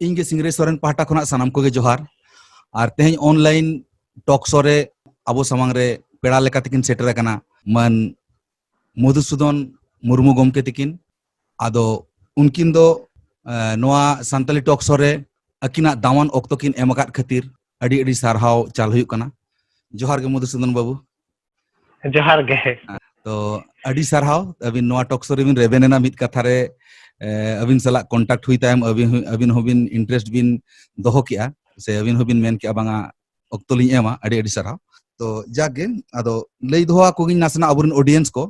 ᱤᱧ ᱜᱮ ᱥᱤᱝᱨᱟᱹᱭ ᱥᱚᱨᱮᱱ ᱯᱟᱦᱴᱟ ᱠᱷᱚᱱᱟᱜ ᱥᱟᱱᱟᱢ ᱠᱚᱜᱮ ᱡᱚᱦᱟᱨ ᱟᱨ ᱛᱮᱦᱮᱧ ᱚᱱᱞᱟᱭᱤᱱ ᱴᱚᱠ ᱥᱳ ᱨᱮ ᱟᱵᱚ ᱥᱟᱢᱟᱝ ᱨᱮ ᱯᱮᱲᱟ ᱞᱮᱠᱟ ᱛᱮᱠᱤᱱ ᱥᱮᱴᱮᱨ ᱟᱠᱟᱱᱟ ᱢᱟᱱ ᱢᱚᱫᱷᱩᱥᱩᱫᱚᱱ ᱢᱩᱨᱢᱩ ᱜᱚᱢᱠᱮ ᱛᱟᱹᱠᱤᱱ। ᱟᱫᱚ ᱩᱱᱠᱤᱱ ᱫᱚ ᱱᱚᱣᱟ ᱥᱟᱱᱛᱟᱞᱤ ᱴᱚᱠ ᱥᱳ ᱨᱮ ᱟᱹᱠᱤᱱᱟᱜ ᱫᱟᱢᱟᱱ ᱚᱠᱛᱚ ᱠᱤᱱ ᱮᱢ ᱟᱠᱟᱫ ᱠᱷᱟᱹᱛᱤᱨ ᱟᱹᱰᱤ ᱟᱹᱰᱤ ᱥᱟᱨᱦᱟᱣ ᱪᱟᱞ ᱦᱩᱭᱩᱜ ᱠᱟᱱᱟ। ᱡᱚᱦᱟᱨ ᱜᱮ ᱢᱚᱫᱷᱩᱥᱩᱫᱚᱱ ᱵᱟᱹᱵᱩ। ᱡᱚᱦᱟᱨ ᱜᱮ। तो ᱟᱹᱰᱤ ᱥᱟᱨᱦᱟᱣ ᱟᱹᱵᱤᱱ ᱱᱚᱣᱟ ᱴᱚᱠ ᱥᱳ ᱨᱮᱵᱤᱱ ᱨᱮᱵᱮᱱ ᱮᱱᱟ ᱢᱤᱫ ᱠᱟᱛᱷᱟ ᱨᱮ ᱟᱹᱵᱤᱱ ᱥᱟᱞᱟᱜ ᱠᱚᱱᱴᱟᱠᱴ ᱦᱩᱭ ᱛᱟᱭᱚᱢ ᱟᱹᱵᱤᱱ ᱦᱚᱸᱵᱤᱱ ᱤᱱᱴᱟᱨᱮᱥᱴ ᱵᱤᱱ ᱫᱚᱦᱚ ᱠᱮᱜᱼᱟ ᱥᱮ ᱟᱹᱵᱤᱱ ᱦᱚᱸᱵᱤᱱ ᱢᱮᱱ ᱠᱮᱜᱼᱟ ᱵᱟᱝᱟ ᱚᱠᱛᱚ ᱞᱤᱧ ᱮᱢᱟ ᱟᱹᱰᱤ ᱟᱹᱰᱤ ᱥᱟᱨᱦᱟᱣ। तो जागे आदो लई दोहा कोगिन नासना अबुरन ऑडियंस को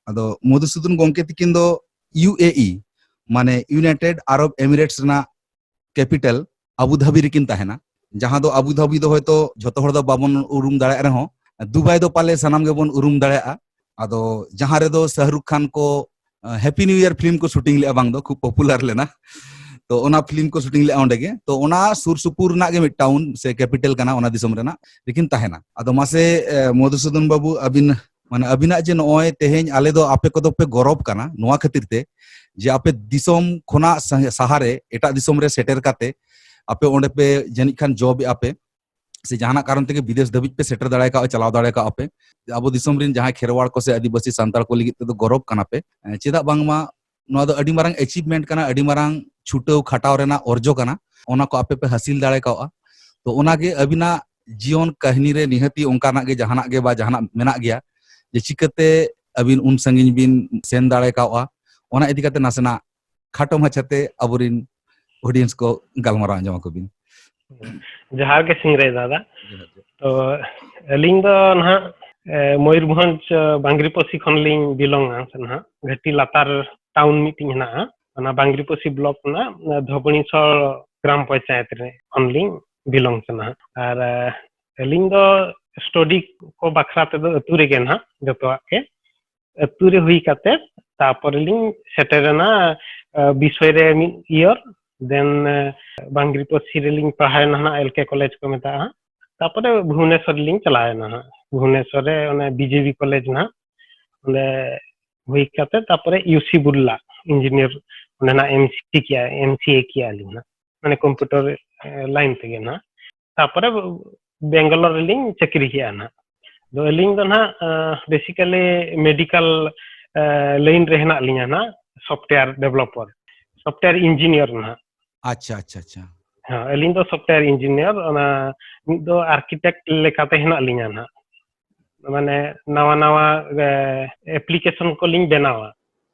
आदो मधुसूदन गोमके तिकिन दो यूएई माने यूनाइटेड अरब एमिरेट्स रना कैपिटल अबू धाबी रिकिन ताहेना जहां दो अबू धाबी दो होयतो झोतो हर दो बाबन उरुम दाड़े रहो दुबई दो पाले सनाम गेबन उरुम दाड़ेआ आदो जहां रे दो शाहरुख खान को हैप्पी न्यू ईयर फिल्म को शूटिंग ले बांग दो खूब पॉपुलर लेना तो ओना फिल्म को शूटिंग ले ओंडे गे तो ओना सुर सुपुर ना गे मिड टाउन से कैपिटल काना ओना दिसम रेना लेकिन ताहेना आदो मासे मधुसूदन बाबू अबिन माने अबिना जे नॉय तेहेñ आले दो आपे को दो पे गौरव काना नोआ खातिर ते जे आपे दिसम खोना सहारे एटा दिसम रे सेटर काते आपे ओंडे पे जनिक खान जॉब आपे से जहाना कारण तेगे विदेश धबिज पे सेटर दाड़े का चलाव दाड़े का आपे अब दिसम रिन जहां खेरवाड़ को से आदिवासी सांताल को लिगित तो गौरव काना पे चेदा बांगमा नोआ दो अडी मारंग अचीवमेंट काना अडी मारंग छुटाव खटाव रेना अर्जो काना ओना को आपे पे हासिल दाड़े का तो ओना गे अबिना जीवन कहानी रे निहती ओंकाना गे जहाना गे बा जहाना मेना गया जे चिकते अबिन उन संगिन बिन सेन दाड़े का ओना इदी काते नासना खाटो माछाते अबुरिन ऑडियंस को गालमारा अंजमा को बिन जोहार के सिंगरे दादा तो अलिंग दो ना मयूरभंज बांग्रीपोसी खन लिंग बिलोंगा ना घाटी लातार टाउन मीटिंग ना ना बांग्रीपोसी ब्लॉक ना धोबणीसर ग्राम पंचायत रे खन लिंग बिलोंग ना और अलिंग दो स्टडी को बखरा ते दो अतु रे गे ना जतवा के अतु रे हुई काते तापर लिंग सेटेरना विषय रे मिड ईयर देन बांग्रीपोसी रे लिंग पढ़ाए ना एलके कॉलेज को मेता तापर भुवनेश्वर लिंग चलाए ना भुवनेश्वर रे ओने बीजेपी कॉलेज ना ओने हुई काते तापर यूसी बुल्ला इंजीनियर ओने ना एमसीए किया लिंग ना माने कंप्यूटर लाइन तेगे ना तापर बेंगलोर लिंग चाकरी किया ना दो लिंग दो ना बेसिकली मेडिकल लाइन रे हेना लिंग ना सॉफ्टवेयर डेवलपर सॉफ्टवेयर इंजीनियर ना अच्छा अच्छा अच्छा हाँ अलिंग दो सॉफ्टवेयर इंजीनियर ओना मिद दो आर्किटेक्ट लेकाते हेना लिंग ना माने नवा नवा एप्लीकेशन को लिंग बनावा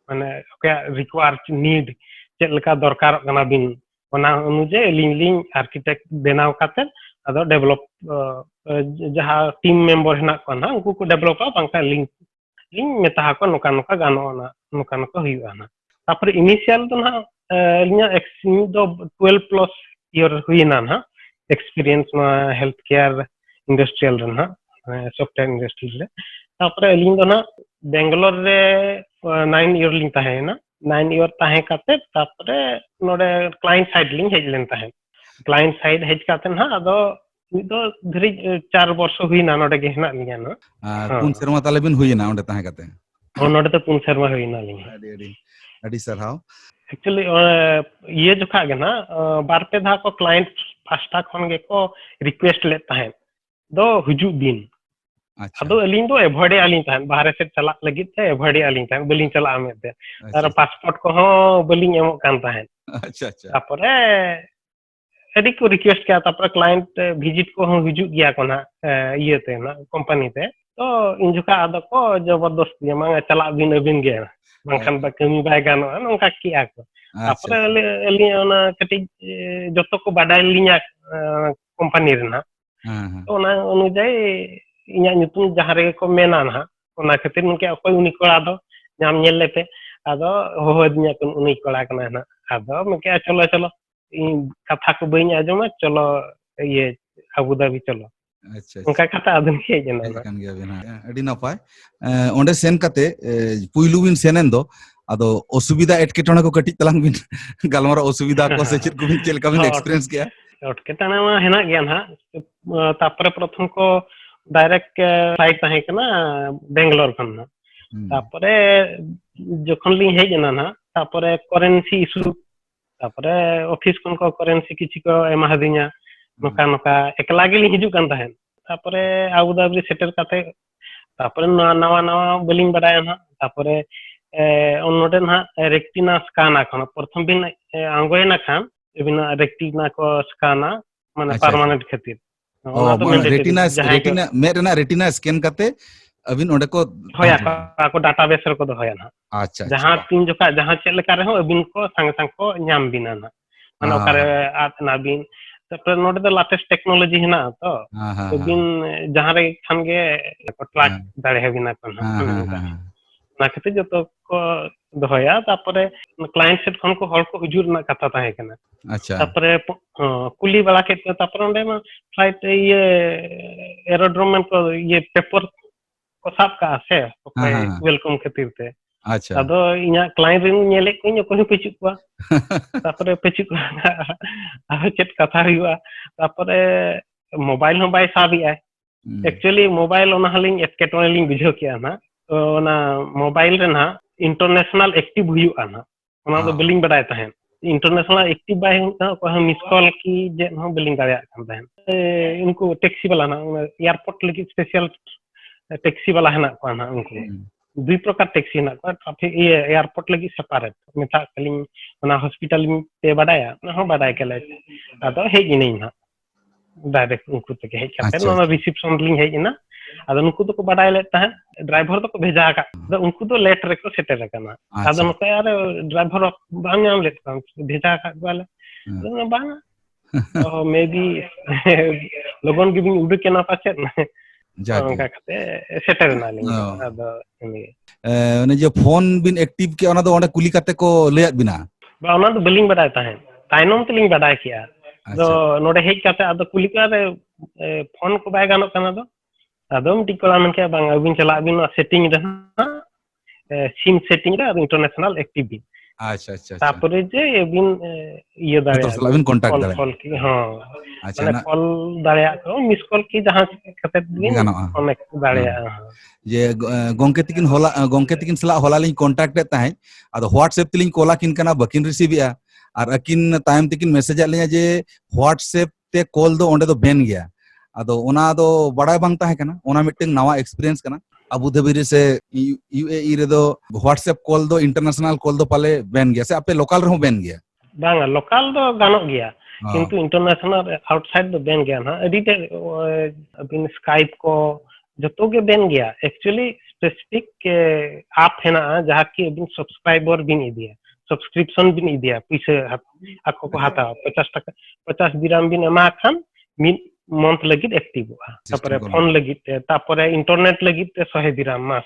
माने ओके रिक्वायर नीड चेक लेका दरकार कना बिन ओना अनुजे लिंग आर्किटेक्ट बनाव काते अदो डेवलप जहां टीम मेंबर हेना को ना उनको को डेवलप बांका लिंक मेता को नोका नोका गानो ना नोका नोका हुआ ना तापर इनिशियल तो ना लिंग दो 12 प्लस ईयर हुईना ना एक्सपीरियंस ना हेल्थ केयर इंडस्ट्रियल ना सॉफ्टवेयर इंडस्ट्री रे तापर लिंग दो ना बेंगलोर रे 9 ईयर लिंग ताहे ना 9 ईयर ताहे काते तापर नोडे क्लाइंट साइड लिंग हेजलेन ताहे क्लाइंट साइड हेज काते ना अदो दो धरी 4 वर्ष हुईना नोडे गे हेना लिंग ना पुन शर्मा ताले बिन हुईना ओंडे ताहे काते नोडे तो पुन शर्मा हुईना लिंग अडी अडी अडी सरहाव एक्चुअली ये जोखा गे ना बार पे धा को क्लाइंट फास्टा खन गे को रिक्वेस्ट ले ताहे दो हुजु दिन अच्छा अदो अलिंग दो एवॉइड आलिंग ताहे बाहर से चला लगित ते एवॉइड आलिंग ताहे बलिंग चला आमेते तार पासपोर्ट को हो बलिंग एमो कान ताहे अच्छा अच्छा तापरे एडी को रिक्वेस्ट किया तापर क्लाइंट विजिट को हो हुजु गया को ना ये ते ना कंपनी ते तो इन जोखा अदो को जबरदस्त मांगा चला बिन अबिन गे बांखान बा कमी बाय गानो नोंका किया को तापर अली ओना कटी जतो को बाडाय लिया कंपनी रे ना तो ओना अनुजाई इन्या nyutum जहां रे को मेना ना ओना खातिर उनके अकोय उनी कोड़ा दो नाम नेल लेते आदो हो दिया कोन उनी कोड़ा कना ना आदो मके चलो चलो कथा को बई आजमा चलो ये अबू धाबी चलो अच्छा उनका कथा आदम के जना kan gya bena adi napay onde sen kate puilu bin senen do ado osubida etketona ko katit talang bin galmara osubida ko se chit ko bin chel ka bin experience kiya एटकेटना मा हेना गया ना तापर प्रथम को direct flight ताहे कना बेंगलोर खन ना तापर जखन लिंग हेजना ना तापर करेंसी इशू तापरे ऑफिस खन को करेंसी किछि को एमा हदिnya नोका नोका एकला गेली हिजु कान ताहेन तापरे आबुधाबी सेटल काते तापरे नवा नवा बलिंग बडाय ना तापरे नोडे ना रेक्टिना स्काना खन प्रथम बिन आंगोयना खान बिन रेक्टिना को स्काना माने अच्छा परमानेंट खातिर ओ रेटिना में रेना रेटिना स्कैन करते अबिन ओंडे को होया को डाटाबेस रे को दोया ना अच्छा जहां तीन जोका जहां चेक लेका रहो अबिन को संग संग को न्याम बिना ना माने ओकारे आतना बिन तापर नोडे तो लेटेस्ट टेक्नोलॉजी हिना तो अबिन जहां रे खान गे को ट्रैक दाड़े हेबिना को ना खातिर जतो को दोया तापरे क्लाइंट सेट खन को हर को हुजूर ना कथा ताहे कना अच्छा तापरे कुली वाला के तापर ओंडे मा फ्लाइट ये एरोड्रोम में को ये पेपर को साब का से वेलकम खातिर ते अच्छा अदो इना क्लाइंट रे नेले को इन को पेचु को तापरे पेचु को आ चेट कथा हुआ तापरे मोबाइल हो बाय साबी आय एक्चुअली मोबाइल ओना हलिंग एटकेटोने लिंग बुझो किया ना तो ओना मोबाइल रे ना इंटरनेशनल एक्टिव हुआ ना ओना दो बिलिंग बडाय ताहेन इंटरनेशनल एक्टिव बाय को हम मिस कॉल की जे हम बिलिंग दाया खान ताहेन इनको टैक्सी वाला ना एयरपोर्ट लगी स्पेशल टैक्सी वाला है ना को ना उनको दुई प्रकार टैक्सी ना को ट्रैफिक ये एयरपोर्ट लगी सेपरेट मेता कलिंग ओना हॉस्पिटल में पे बडाया ना हो बडाय केले अदो हे इनी ना डायरेक्ट उनको तके हे खाते ना रिसेप्शन लिंग हे ना अदो उनको तो को बडाय लेता है ड्राइवर तो को भेजा का तो उनको तो लेट रे को सेटर करना अदो नको यार ड्राइवर बांग नाम लेता भेजा का वाला तो बांग तो मे बी लोगन गिविंग उडे के ना पाचे उनका खाते सेटर ना लिंग अदो ने जो फोन बिन एक्टिव के ओना दो ओंडे कुली काते को लेयात बिना बा ओना तो बिलिंग बडाय ताहेन ताइनम तलिंग बडाय किया तो नोडे हेज काते अदो कुली का फोन को बाय गानो कना दो अदम टिकोला मन के बांग अबिन चला अबिन सेटिंग रे सिम सेटिंग रे इंटरनेशनल एक्टिव बिन अच्छा अच्छा तापरे जे अबिन ये दाया अबिन कांटेक्ट दाया कॉल की हां अच्छा माने कॉल दाया को मिस कॉल की जहां खाते बिन कनेक्ट दाया जे गोंके तिकिन सला होला लिन कांटेक्ट ताहे अदो व्हाट्सएप तिलिन कोला किन कना बकिन रिसीव या और अकिन टाइम तिकिन मैसेज आलिया जे व्हाट्सएप ते कॉल दो ओंडे दो बैन गया अदो ओना दो बड़ाय बांग ताहे कना ओना मिटिंग नवा एक्सपीरियंस कना अबू धाबी रे से यूएई रे दो व्हाट्सएप कॉल दो इंटरनेशनल कॉल दो पाले बैन गया से आपे लोकल रे हो बैन गया बांग लोकल दो गानो गया किंतु इंटरनेशनल आउटसाइड दो बैन गया ना एडिट अबिन स्काइप को जतो के बैन गया एक्चुअली स्पेसिफिक ऐप है ना जहां की अबिन सब्सक्राइबर बिन इदिया सब्सक्रिप्शन बिन इदिया पैसे आको को हाता 50 टका 50 दिराम बिन एमा खान मिन मंथ लगित एक्टिव हुआ तापरे फोन लगित तापरे इंटरनेट लगित 100 दिराम मास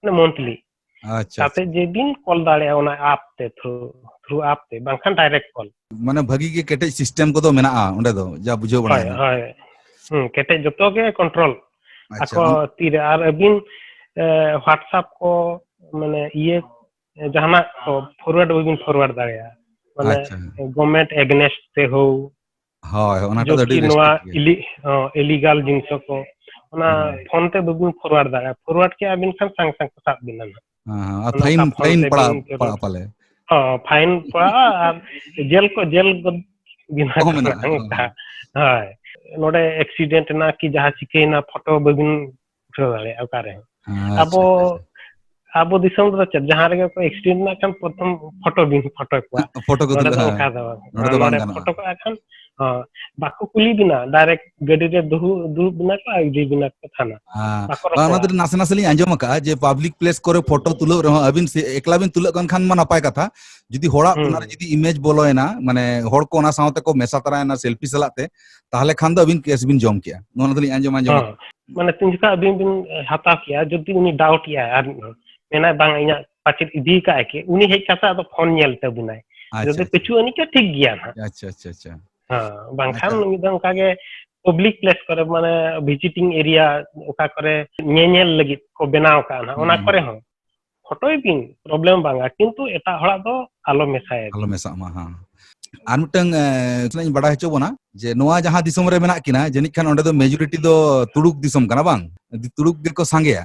ने मंथली अच्छा ताते जे दिन कॉल दाड़े ओना ऐप ते थ्रू ऐप ते बांखान डायरेक्ट कॉल माने भगी के केटे सिस्टम को तो मेना ओंडे दो जा बुझो बना हाय केटे जतो के कंट्रोल आको तीर आर अबिन व्हाट्सएप को माने ये जहाना फॉरवर्ड विन फॉरवर्ड दाड़े माने गवर्नमेंट एगनेस्ट ते हो हाय ओना तो डी इलीगल जिंस को ओना फोन ते बबिन फॉरवर्ड दाड़े फॉरवर्ड के अबिन खान संग संग साब बिना हां फाइन पड़ा पाले हां फाइन पड़ा और जेल बिना हाय नोडे एक्सीडेंट ना कि जहां चिके ना फोटो बबिन उठो दाड़े ओकारे अब दिसम तो जहां रे को एक्सीडेंट ना खान प्रथम फोटो को फोटो को खान बाको कुली बिना डायरेक्ट गडी रे दु बिना को आईडी बिना को थाना ओना तो नासे नासे लिं आंजम का जे पब्लिक प्लेस करे फोटो तुलो रह अबिन एकला बिन तुलो कन खान मा नपाय कथा जदी होड़ा ओना रे जदी इमेज बोलोयना माने होड़ को ओना सावते को मेसा तरायना सेल्फी सलाते ताहले खान दो अबिन केस बिन जम किया ओना तो लिं आंजम माने तीन जका अबिन बिन हाता किया जदी उनी डाउट या आर मेना बांग इना पाचित इदी का के उनी हेज काता तो फोन नेलते बिनाय जदी पिछु अनी के ठीक गया अच्छा अच्छा अच्छा हां बांखान मिदन कागे पब्लिक प्लेस करे माने विजिटिंग एरिया ओका करे नेनेल लगी को बनाव का ना ओना करे हो फोटो बिन प्रॉब्लम बांगा किंतु एटा हड़ा दो आलो मेसा मा हां आर मिटंग इतनाኝ बड़ा हचो बना जे नोआ जहां दिसम रे मेना किना जनि खान ओंडे दो मेजॉरिटी दो तुड़ुक दिसम कना बांग तुड़ुक गे को सांगेया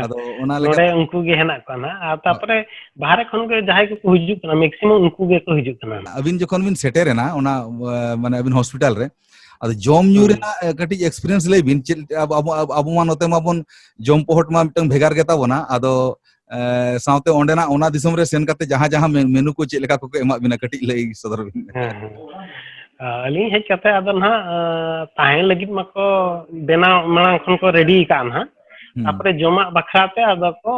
ᱟᱫᱚ ᱚᱱᱟ ᱱᱚᱰᱮ ᱞᱮᱠᱟᱛᱮ ᱩᱱᱠᱩ ᱜᱮ ᱦᱮᱱᱟᱜ ᱠᱚᱣᱟ ᱱᱟᱜ ᱟᱨ ᱛᱟᱯᱚᱨᱮ ᱵᱟᱦᱨᱮ ᱠᱷᱚᱱ ᱜᱮ ᱡᱟᱦᱟᱸᱭ ᱠᱚᱠᱚ ᱦᱤᱡᱩᱜ ᱠᱟᱱᱟ ᱢᱮᱠᱥᱤᱢᱟᱢ ᱩᱱᱠᱩ ᱜᱮᱠᱚ ᱦᱤᱡᱩᱜ ᱠᱟᱱᱟ ᱱᱟᱜ। ᱟᱹᱵᱤᱱ ᱡᱚᱠᱷᱚᱱ ᱵᱤᱱ ᱥᱮᱴᱮᱨᱮᱱᱟ ᱚᱱᱟ ᱢᱟᱱᱮ ᱟᱹᱵᱤᱱ ᱦᱚᱥᱯᱤᱴᱟᱞ ᱨᱮ ᱟᱫᱚ ᱡᱚᱢ ᱧᱩ ᱨᱮᱱᱟᱜ ᱠᱟᱹᱴᱤᱡ ᱮᱠᱥᱯᱤᱨᱤᱭᱮন্স ᱞᱟᱹᱭ ᱵᱤᱱ ᱪᱮᱫ ᱟᱵᱚ ᱢᱟ ᱱᱚᱛᱮ ᱢᱟᱵᱚᱱ ᱡᱚᱢ ᱯᱚᱦᱚᱴ ᱢᱟ ᱢᱤᱫᱴᱟᱝ ᱵᱷᱮᱜᱟᱨ ᱜᱮ ᱛᱟᱵᱚᱱᱟ ᱟᱫᱚ ᱥᱟᱶᱛᱮ ᱚᱸᱰᱮᱱᱟᱜ ᱚᱱᱟ ᱫᱤᱥᱚᱢ ᱨᱮ ᱥᱮᱱ ᱠᱟᱛᱮ ᱡᱟᱦᱟᱸ ᱡᱟᱦᱟᱸ ᱢᱮᱱᱩ ᱠᱚ ᱪᱮᱫ ᱞᱮᱠᱟ ᱠᱚ ᱮᱢᱟᱜ ᱵᱤᱱᱟ ᱠᱟᱹᱴᱤᱡ ᱞᱟᱹᱭ ᱥᱚᱫᱚᱨ ᱵᱤᱱ। ᱦᱮᱸ ᱦᱮᱸ ᱟᱹᱞᱤᱧ ᱦᱮᱡ ᱠᱟᱛᱮ ᱟᱫᱚ ᱱᱟᱦᱟᱜ ᱛᱟᱦᱮᱱ ᱞᱟᱹᱜᱤᱫ ᱢᱟᱠᱚ ᱵᱮᱱᱟᱣ ᱢᱟᱲᱟᱝ ᱠᱷᱚᱱ ᱠᱚ ᱨᱮᱰᱤ ᱟᱠᱟᱜᱼᱟ ᱱᱟᱦᱟᱜ ᱛᱟᱯᱚᱨᱮ ᱡᱚᱢᱟᱜ ᱵᱟᱠᱷᱨᱟᱛᱮ ᱟᱫᱚ ᱠᱚ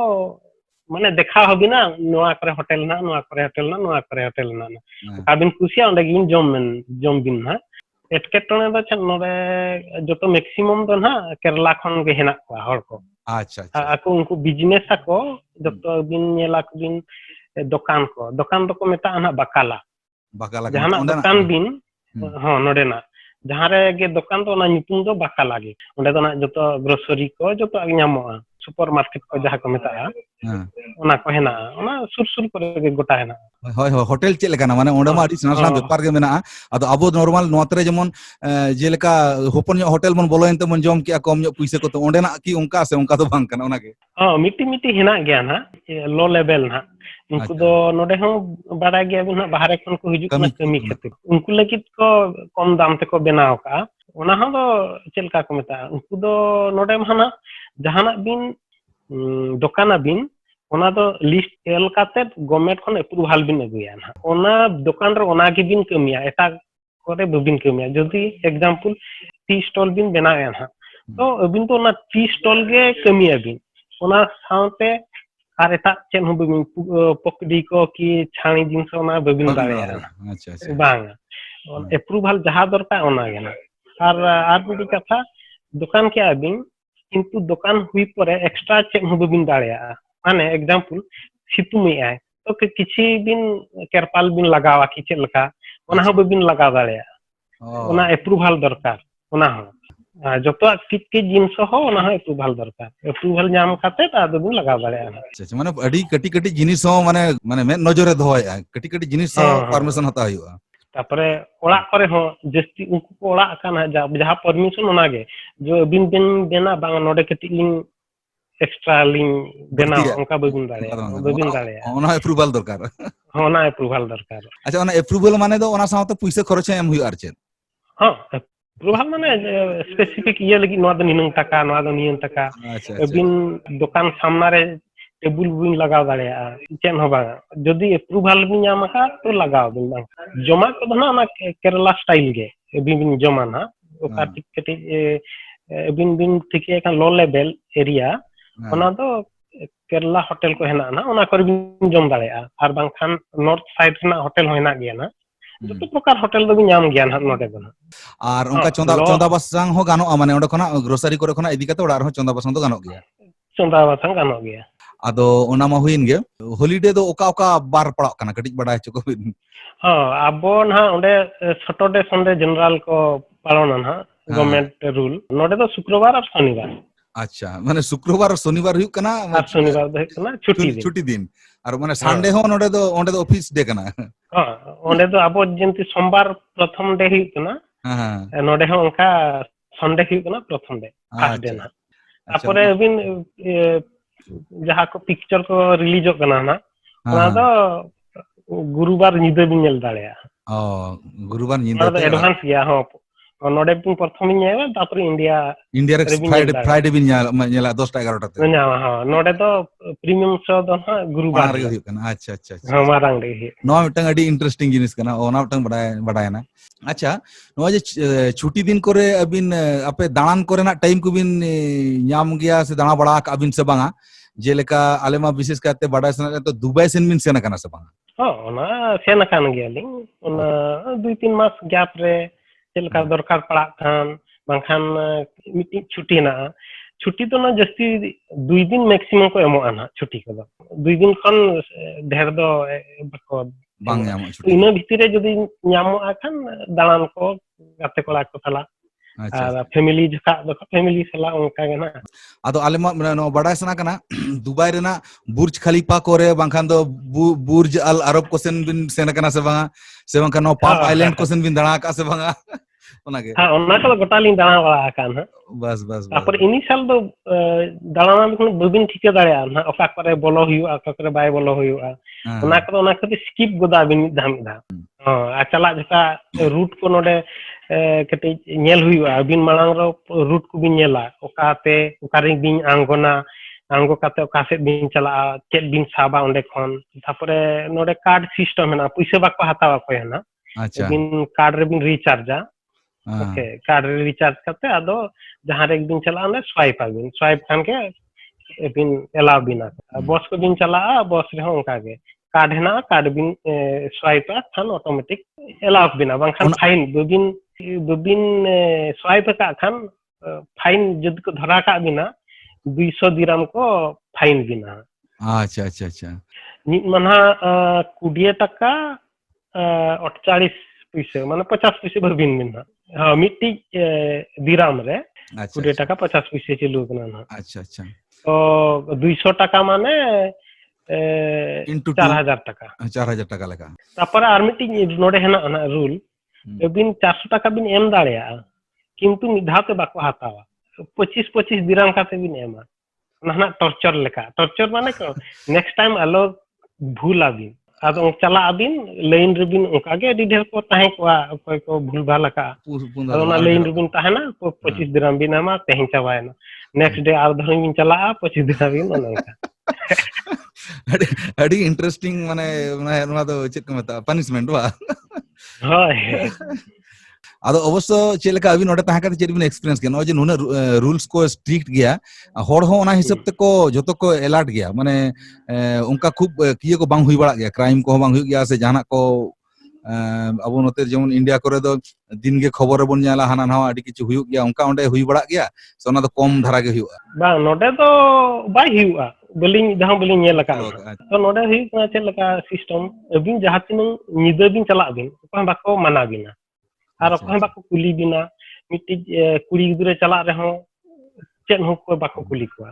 ᱢᱟᱱᱮ ᱫᱮᱠᱷᱟᱣ ᱦᱚᱸᱵᱤᱱᱟ ᱱᱚᱣᱟ ᱠᱚᱨᱮ ᱦᱳᱴᱮᱞ ᱦᱮᱱᱟᱜᱼᱟ ᱱᱚᱣᱟ ᱠᱚᱨᱮ ᱦᱳᱴᱮᱞ ᱦᱮᱱᱟᱜᱼᱟ ᱱᱚᱣᱟ ᱠᱚᱨᱮ ᱦᱳᱴᱮᱞ ᱦᱮᱱᱟᱜᱼᱟ ᱚᱠᱟ ᱵᱤᱱ ᱠᱩᱥᱤᱭᱟᱜᱼᱟ ᱚᱸᱰᱮ ᱜᱮᱵᱤᱱ ᱡᱚᱢ ᱵᱤᱱ ᱱᱟᱦᱟᱜ एटकेटोणे दो चेद नोडे जो मैक्सिमम दो ना केरला खन गे हेना को हर को अच्छा अच्छा आको उनको बिजनेस आको जो बिन नेला को बिन दुकान को मेता ना बकाला बकाला जहां दुकान बिन हाँ नोडे ना जहां रे गे दुकान तो ना नितुम दो बकाला गे ओंडे दो ना जो ग्रोसरी को जो ᱧᱟᱢᱚᱜᱼᱟ सुपर मार्केट को जहां को मेता ओना को हेना ओना सुर सुर करे गे गोटा हेना হয় হয় হোটেল চে লেকানা মানে ওন্ডে মা আডি সেনা সেনা ব্যাপার গে মেনা আদো আবো নরমাল নতরে যেমন যে লেকা হোপন ᱧᱚᱜ হোটেল মন বলো এনতে মন জম কি কম ᱧᱚᱜ পয়সা কত ওন্ডে না কি অঙ্কা আছে অঙ্কা তো বাং কানা ওনাকে मिट्टी मिट्टी हेना गया ना लो लेवल ना उनको दो नोडे हम बड़ा गया भी ना बाहर खन को हिजुक ना कमी खातिर उनको लगित को कम दाम ते को बनाव का ओना हम दो चेलका को मेता उनको दो नोडे माना जहाना बिन दुकाना बिन ओना दो लिस्ट एल काते गवर्नमेंट खन अप्रूवल बिन अगुया ना ओना दुकान रे ओना गे बिन कमिया एटा करे बिन कमिया जदी एग्जांपल टी स्टॉल बिन बनाया ना तो अबिन तो ना टी स्टॉल गे कमिया बिन ओना साउते आर एटा चेन हो बिन पकड़ी को की छाणी जिंस ओना बिन दाड़े अच्छा अच्छा बांग अप्रूवल जहां दरकार ओना गे ना आर बिन कथा दुकान के अबिन किंतु दुकान हुई परे एक्स्ट्रा चेन हो बिन दाड़े माने एग्जांपल सितुमी आय तो किछि बिन केरपाल बिन लगावा कि चेल लका ओना हो बिन लगा दाड़े ओना अप्रूवल दरकार ओना हो जो कित जिनस हो ओना हो अप्रूवल दरकार अप्रूवल नाम खाते आदो बिन लगा दाड़े अच्छा माने अडी कटी कटी जिनिस हो माने माने में नजरे दोय कटी कटी जिनिस हो परमिशन हता हुआ तापरे ओड़ा करे हो जस्ती उनको को ओड़ा काना जहां परमिशन ओना गे जो बिन बिन देना बांग नोडे कटी लिंग एक्स्ट्रा लिंग देना उनका बिन दाड़े ओना अप्रूवल दरकार ओना अप्रूवल दरकार अच्छा ओना अप्रूवल माने दो ओना साथे पैसा खर्च एम हुई आर चेद हां अप्रूवल माने स्पेसिफिक ये लगी नोआ दो निनंग टका नोआ दो नियन टका बिन दुकान सामना रे टेबुल बिन लगाव दाड़े चेन हो बा जदी अप्रूवल बिन नाम का तो लगाव बिन बांग जमा को ना केरला स्टाइल गे बिन जमा ना ओका टिकटी बिन बिन ठिके का लो लेवल एरिया ओना दो केरला होटल को हेना ना ओना कर बिन जम दाड़े आर बांग खान नॉर्थ साइड ना होटल होना गया ना जो प्रकार होटल दो नाम गया ना नोडे दो आर उनका चोंदा बासांग हो गानो माने ओंडे खना ग्रोसरी करे खना इदी कते ओडा रे चोंदा बासांग दो गानो गया चोंदा बासांग गानो गया आदो ओना मा हुइन गे हॉलिडे दो ओका ओका बार पड़ा कना कटिक बड़ा चको बिन हां अबो ना ओंडे सैटरडे संडे जनरल को पालन ना गवर्नमेंट रूल नोडे दो शुक्रवार और शनिवार अच्छा माने शुक्रवार और शनिवार हुई कना और शनिवार दो कना छुट्टी दिन और माने संडे हो ओंडे दो ऑफिस डे कना हां ओंडे दो अबो जेंति सोमवार प्रथम डे हुई कना हां नोडे हो उनका संडे हुई कना प्रथम डे फर्स्ट डे ना तापरे बिन जहां को पिक्चर को रिलीज हो कना ना ओना दो गुरुवार निदे बिन नेल दाड़े गुरुवार निदे तो एडवांस गया हां नोडे बिन प्रथम नेवा तापरे इंडिया रे फ्राइडे बिन नेला 10 टा 11 टा ते ना हां नोडे तो प्रीमियम शो दो हां गुरुवार रे हुई कना अच्छा अच्छा हां मारांग रे नो मिटंग अडी इंटरेस्टिंग जिनिस कना ओना मिटंग बडाय ना अच्छा नो जे छुट्टी दिन करे अबिन आपे दाणान करे ना टाइम को बिन नाम गया से दाणा बड़ा अबिन से बांगा जेलेका आलेमा विशेष करते बड़ा सना तो दुबई सेन बिन सेना कना से बांगा हां ओना सेना कान गया लिंग ओना 2-3 मास गैप रे चेलका दरकार पड़ा खान बांखान मिटी छुट्टी ना छुट्टी तो ना जस्ती 2 दिन मैक्सिमम को एमो आना छुट्टी को 2 दिन खन ढेर दो बको बांग यामो छुट्टी इना भितरे जदी ᱧᱟᱢᱚ आखान दालान को गाते कोला को तला फैमिली जका फैमिली सला उनका गना आदो आलेमा नो बड़ा सना कना दुबई रेना बुर्ज खलीफा करे बांखान दो बुर्ज अल अरब कोसेन बिन सेना कना से बांगा से बांखान नो पाम आइलैंड कोसेन बिन दणा का से बांगा ᱚᱱᱟᱜᱮ ᱦᱮᱸ ᱚᱱᱟ ᱠᱚᱫᱚ ᱜᱚᱴᱟ ᱞᱤᱧ ᱫᱟᱬᱟ ᱵᱟᱲᱟ ᱟᱠᱟᱱ ᱦᱟᱸᱜ ᱵᱟᱥ ᱵᱟᱥ ᱵᱟᱥ ᱛᱟᱯᱚᱨ ᱤᱱᱤᱥᱤᱭᱟᱞ ᱫᱚ ᱫᱟᱬᱟᱱᱟ ᱡᱚᱠᱷᱚᱱ ᱵᱟᱹᱵᱤᱱ ᱴᱷᱤᱠᱟᱹ ᱫᱟᱲᱮᱭᱟᱜᱼᱟ ᱱᱟᱦᱟᱜ ᱚᱠᱟ ᱠᱚᱨᱮ ᱵᱚᱞᱚ ᱦᱩᱭᱩᱜᱼᱟ ᱚᱠᱟ ᱠᱚᱨᱮ ᱵᱟᱭ ᱵᱚᱞᱚ ᱦᱩᱭᱩᱜᱼᱟ ᱚᱱᱟ ᱠᱚᱫᱚ ᱚᱱᱟ ᱠᱷᱟᱹᱛᱤᱨ ᱥᱠᱤᱯ ᱜᱚᱫᱟ ᱵᱤᱱ ᱢᱤᱫ ᱫᱷᱟᱣ ᱟᱨ ᱪᱟᱞᱟᱜ ᱡᱚᱠᱷᱟ ᱨᱩᱴ ᱠᱚ ᱱᱚᱰᱮ ᱠᱟᱹᱴᱤᱡ ᱧᱮᱞ ᱦᱩᱭᱩᱜᱼᱟ ᱟᱹᱵᱤᱱ ᱢᱟᱲᱟᱝ ᱨᱮ ᱨᱩᱴ ᱠᱚᱵᱤᱱ ᱧᱮᱞᱟ ᱚᱠᱟᱛᱮ ᱚᱠᱟᱨᱮ ᱵᱤᱱ ᱟᱬᱜᱚᱱᱟ ᱟᱬᱜᱚ ᱠᱟᱛᱮ ᱚᱠᱟ ᱥᱮᱫ ᱵᱤᱱ ᱪᱟᱞᱟᱜᱼᱟ ᱪᱮᱫ ᱵᱤᱱ ᱥᱟᱵᱟ ᱚᱸᱰᱮ ᱠᱷᱚᱱ ᱛᱟᱯᱚᱨᱮ ᱱᱚᱰᱮ ᱠᱟᱨᱰ ᱥᱤᱥᱴᱮᱢ ᱢᱮᱱᱟᱜᱼᱟ ᱯᱩᱭᱥᱟᱹ ᱵᱟᱠᱚ ᱦᱟᱛᱟᱣᱟ ᱚᱠᱚᱭ ᱦᱚᱸ ᱟᱪᱪᱷᱟ ᱟᱹᱵᱤᱱ ᱠᱟᱨᱰ ᱨᱮᱵᱤᱱ ᱨᱤᱪᱟᱨᱡᱟ ओके कार्ड रिचार्ज करते अदो जहां रे एक दिन चला ने स्वाइप खान के बिन एलाउ बिना बस को बिन चला बस रे हो उनका के कार्ड है ना कार्ड बिन स्वाइप खान ऑटोमेटिक एलाउ बिना बांखान फाइन दुबिन स्वाइप का खान फाइन जद को धरा का बिना 200 दिरहम को फाइन बिना अच्छा अच्छा अच्छा नित मना 20 टका 48 पैसे माने 50 पैसे भरबिन बिना हाँ मिट्टी दिराम रे 20 टका 50 पैसे चलू कना ना अच्छा अच्छा तो 200 टका माने 4000 टका 4000 टका लगा तापर आर मिट्टी नोडे हेना ना रूल बिन 400 टका बिन एम दाड़िया किंतु मिधाते बाको हातावा 25 दिराम काते बिन एमा ना टॉर्चर लेका टॉर्चर माने को नेक्स्ट टाइम अलो भूल आबिन आदो चला आबिन लाइन रिबिन ओकागे डिटेल को ताहे को अकोय को भूल भाल का आदो ना लाइन रिबिन ताहेना 25 दिरहम बिन एमा तेहिं चाबायना नेक्स्ट डे आर धरम बिन चला 25 दिरहम बिन ओनका अड़ी इंटरेस्टिंग माने नोना दो चेक को मता पनिशमेंट बा होय आदो अवश्य चेक लेका अबिन ओडे ताहे काते चेक बिन एक्सपीरियंस के नो जे नुना रूल्स को स्ट्रिक्ट गया होड़ हो ओना हिसाब ते को जतो को अलर्ट गया माने उनका खूब किए को बांग हुई बड़ा गया क्राइम को बांग हुई गया से जहाना को अब नोते जेमन इंडिया करे दो दिन गे खबर बन जाला हाना नवा अडी किछु हुई गया उनका ओंडे हुई बड़ा गया से ओना दो कम धारा गे हुआ बा नोडे तो बाय हुआ बलिंग जहां बलिंग नेल लका तो नोडे हुई ना चेक लका सिस्टम अबिन जहां तिन निदे बिन चला बिन को बाको माना बिना आर को बाको कुली बिना मिट्टी कुड़ी गिदरे चला रहे हो चेन हो को बाको कुली को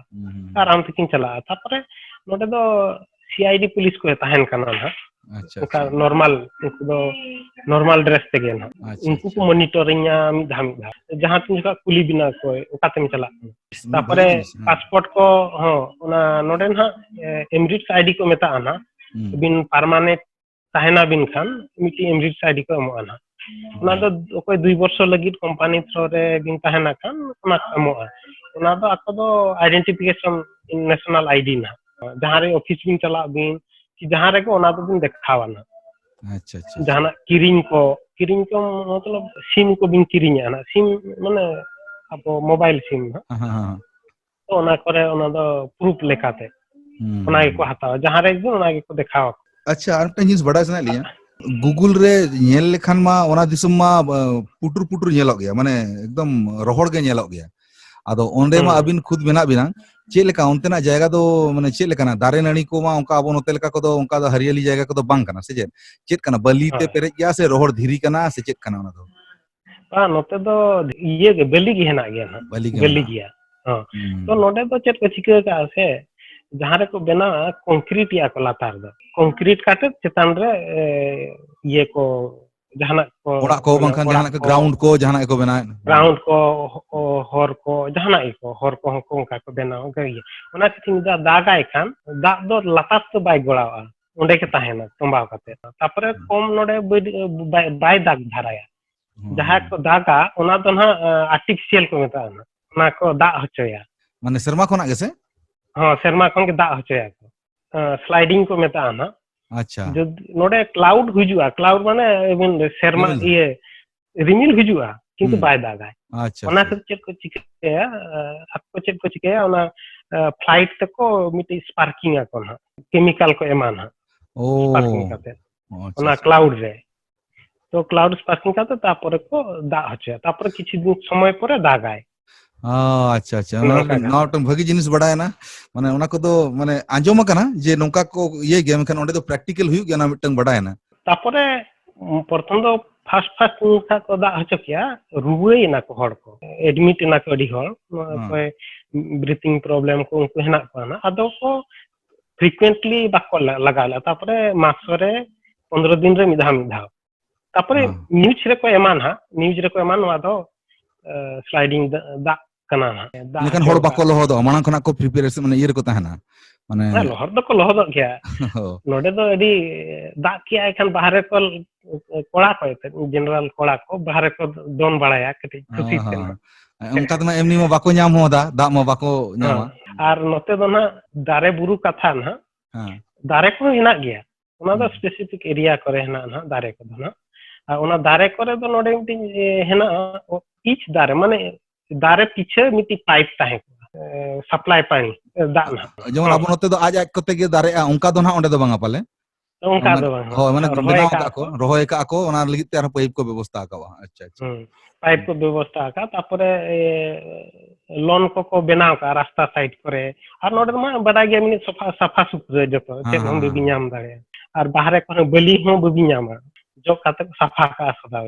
आराम तकिन चला तापरे नोडे दो सीआईडी पुलिस को ताहन कना ना अच्छा नॉर्मल ड्रेस ते गे ना उनको को मॉनिटरिंग मी धाम जहां तिन का कुली बिना को ओकाते चला तापरे पासपोर्ट को हो ओना नोडे ना एमरिट्स आईडी को मेता ना बिन परमानेंट ताहेना बिन खान मिटी एमरिट्स आईडी को एमो ना ओना दो ओकोय 2 वर्ष लगी कंपनी थ्रो रे बिन ताहेना खान ओना एमो ओना दो आको दो आइडेंटिफिकेशन नेशनल आईडी ना जहां रे ऑफिस बिन चला बिन कि जहां रे को ओना दो बिन देखावा ना अच्छा अच्छा जहां किरिंग को मतलब सिम को बिन किरिंग ना सिम माने अब मोबाइल सिम ना तो ओना करे ओना दो प्रूफ लेखाते ओना के को हतावा जहां रे को ओना के को देखावा अच्छा आर जिनिस बड़ा सना लिया गूगल रे नेल लेखान मा ओना दिसम मा पुटुर पुटुर नेलो गया माने एकदम रोहड़ गे नेलो गया आदो ओंडे मा अबिन खुद मेना बिना चे लेका ओंतेना जायगा दो माने चे लेकाना दारे नणी को मा ओंका अबो नोते लेका को दो ओंका दो हरियाली जायगा को दो बांग कना से चेत कना बली ते पेरेज गया से रोहड़ धीरी कना से चेत कना ओना दो नोते दो ये बली गे हेना गया ना बली गया हां तो नोडे दो चेत को चिका का से जहां रे को बेना कंक्रीट या को लातार दो कंक्रीट काटे चेतान रे ये को जहाना को ओड़ा को बांखान जहाना को ग्राउंड को जहाना को बेना ग्राउंड को हर को जहाना को हर को उनका को बेना गई ओना किथिन दागाय खान दा दो लातार तो बाय गोड़ावा ओंडे के ताहेना तंबाव काते तापरे कम नोडे बाय दाग धाराया जहां को दागा ओना तो ना आर्टिफिशियल को मेता ना ओना को दा हचोया माने शर्मा खोना गेसे हां शर्मा खन के दा हचोया को स्लाइडिंग को मेता ना अच्छा जो नोडे क्लाउड हुजुआ क्लाउड माने इवन शर्मा ये रिमिल हुजुआ किंतु बाय दागा अच्छा ओना से चेक को चिके आपको चेक को चिके ओना फ्लाइट तक को मिटी स्पार्किंग को ना केमिकल को एमाना ओ स्पार्किंग काते ओना क्लाउड रे तो क्लाउड स्पार्किंग काते तापर को दा हचे तापर किछि दिन समय परे दागाय अच्छा अच्छा नाउटम भगी जिनिस बड़ा है ना माने ओना को दो माने आंजोम कना जे नोका को ये गेम खान ओंडे दो प्रैक्टिकल हुई गया ना मिटंग बड़ा है ना तापरे प्रथम दो फास्ट उनका को दा हचकिया रुवे ना को हड़ को एडमिट ना को डी हड़ कोई ब्रीथिंग प्रॉब्लम को उनको हेना को ना आदो को फ्रीक्वेंटली बाको लगाला तापरे मासरे 15 दिन रे मिधा तापरे न्यूज रे को एमान हा न्यूज रे को एमान नोआ दो स्लाइडिंग दा कना हा लेकिन हर बाको लहद माना खना को प्रिपरेशन माने इयर को तहना माने लहर दो को लहद गया नोडे दो अडी दा किया एखन बाहर को कोड़ा को जनरल कोड़ा को बाहर को दोन बड़ाया कटी खुशी से उनका तो एमनी में बाको नाम होदा दा में बाको नामा आर नोते दो ना दारे बुरु कथा ना दारे को हिना गया ओना दो स्पेसिफिक एरिया करे हना ना दारे को ना ओना दारे करे दो नोडे मिटी हेना ईच दारे माने दारे पीछे मिटी पाइप ताहे सप्लाई पानी दा ना जेमन अब नोते दो आज कते गे दारे उनका दो ना ओंडे दो बांगा पाले उनका दो बांगा हो माने बनाव का को रोहय का को ओना लगित ते पाइप को व्यवस्था का अच्छा अच्छा पाइप को व्यवस्था का तापरे लोन को बनाव का रास्ता साइड करे और नोडे मा बड़ा गया मिनी सफा सफा सुथरा जतो चेक हम बेबी नाम दारे और बाहर को बलि हो बेबी नामा जो काते सफा का सदा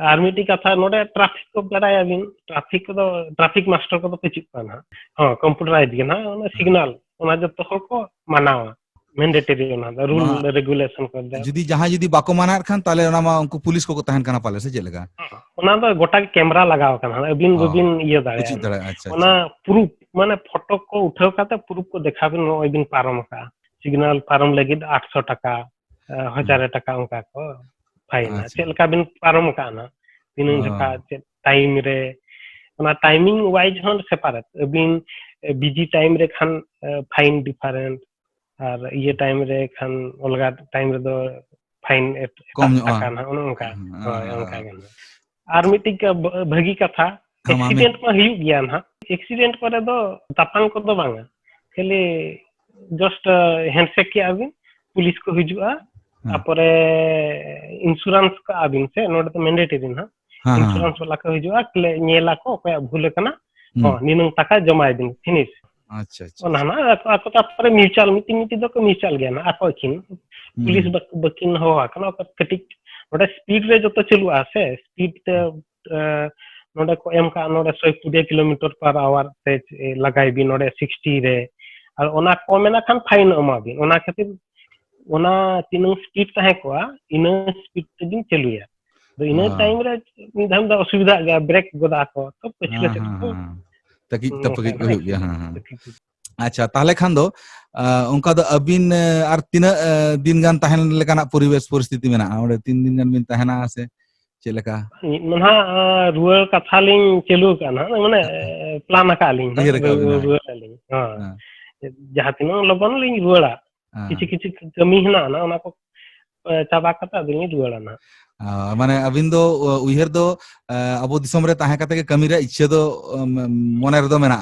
और मिटी कथा नोडे ट्रैफिक को बड़ाया बिन ट्रैफिक मास्टर को तो पचिक पाना हां कंप्यूटराइज के ना सिग्नल ओना जतो को मानावा मैंडेटरी ओना रूल रेगुलेशन कर दे जदी जहां जदी बाको माना खान ताले ओना मा उनको पुलिस को तहन कना पाले से जेलगा ओना दो गोटा कैमरा लगाव कना अबिन बबिन ये दाड़े अच्छा ओना प्रूफ माने फोटो को उठाव काते प्रूफ को देखाबिन ओबिन पारम का सिग्नल पारम लगी 800 टका 1000 टका उनका को फाइन चेलका बिन पारम का ना बिन जका टाइम रे ओना टाइमिंग वाइज हन सेपरेट अबिन बिजी टाइम रे खान फाइन डिफरेंट और ये टाइम रे खान अलगा टाइम रे दो फाइन कम टका ना उनका उनका आर मिटिक भागी कथा एक्सीडेंट में हुई गया ना एक्सीडेंट करे दो तापांग को दो बांगा खाली जस्ट हैंडशेक किया अबिन पुलिस को हिजुआ तापरे इंश्योरेंस का अबिन से नोड तो मैंडेटरी ना इंश्योरेंस वाला को हिजुआ क्ले नेला को कोया भूल कना निनंग टका जमा दिन फिनिश अच्छा अच्छा ओना ना ako तापरे म्यूचुअल मिटी दो को म्यूचुअल गया ना ako किन पुलिस बकिन हो कना कटिक नोडे स्पीड रे जतो चलुआ से स्पीड ते नोडे को एम का नोडे 120 किलोमीटर पर आवर से लगाई भी नोडे 60 रे और ओना को मेना खान फाइन अमा भी ओना खातिर ओना तीन स्पीड ताहे को इन स्पीड ते दिन चलुया तो इन टाइम रे निधम दा असुविधा गया ब्रेक गोदा को तो पिछले से तकी तपकी को हो गया हां अच्छा ताले खान दो उनका दो अबिन आर तीन दिन गान तहन लेकाना परिवेश परिस्थिति मेना ओडे 3 दिन गान बिन तहना से चेलका मना रुअल कथा लिंग चलु काना माने प्लान का लिंग रुअल लिंग हां जहां तीन लगन लिंग रुअला किछि किछि कमी हना ना ओना को चाबा कता दिन रुअला ना माने अबिन दो उइहर दो अबो दिसम रे ताहे कते के कमी रे इच्छा दो मने रे दो मेना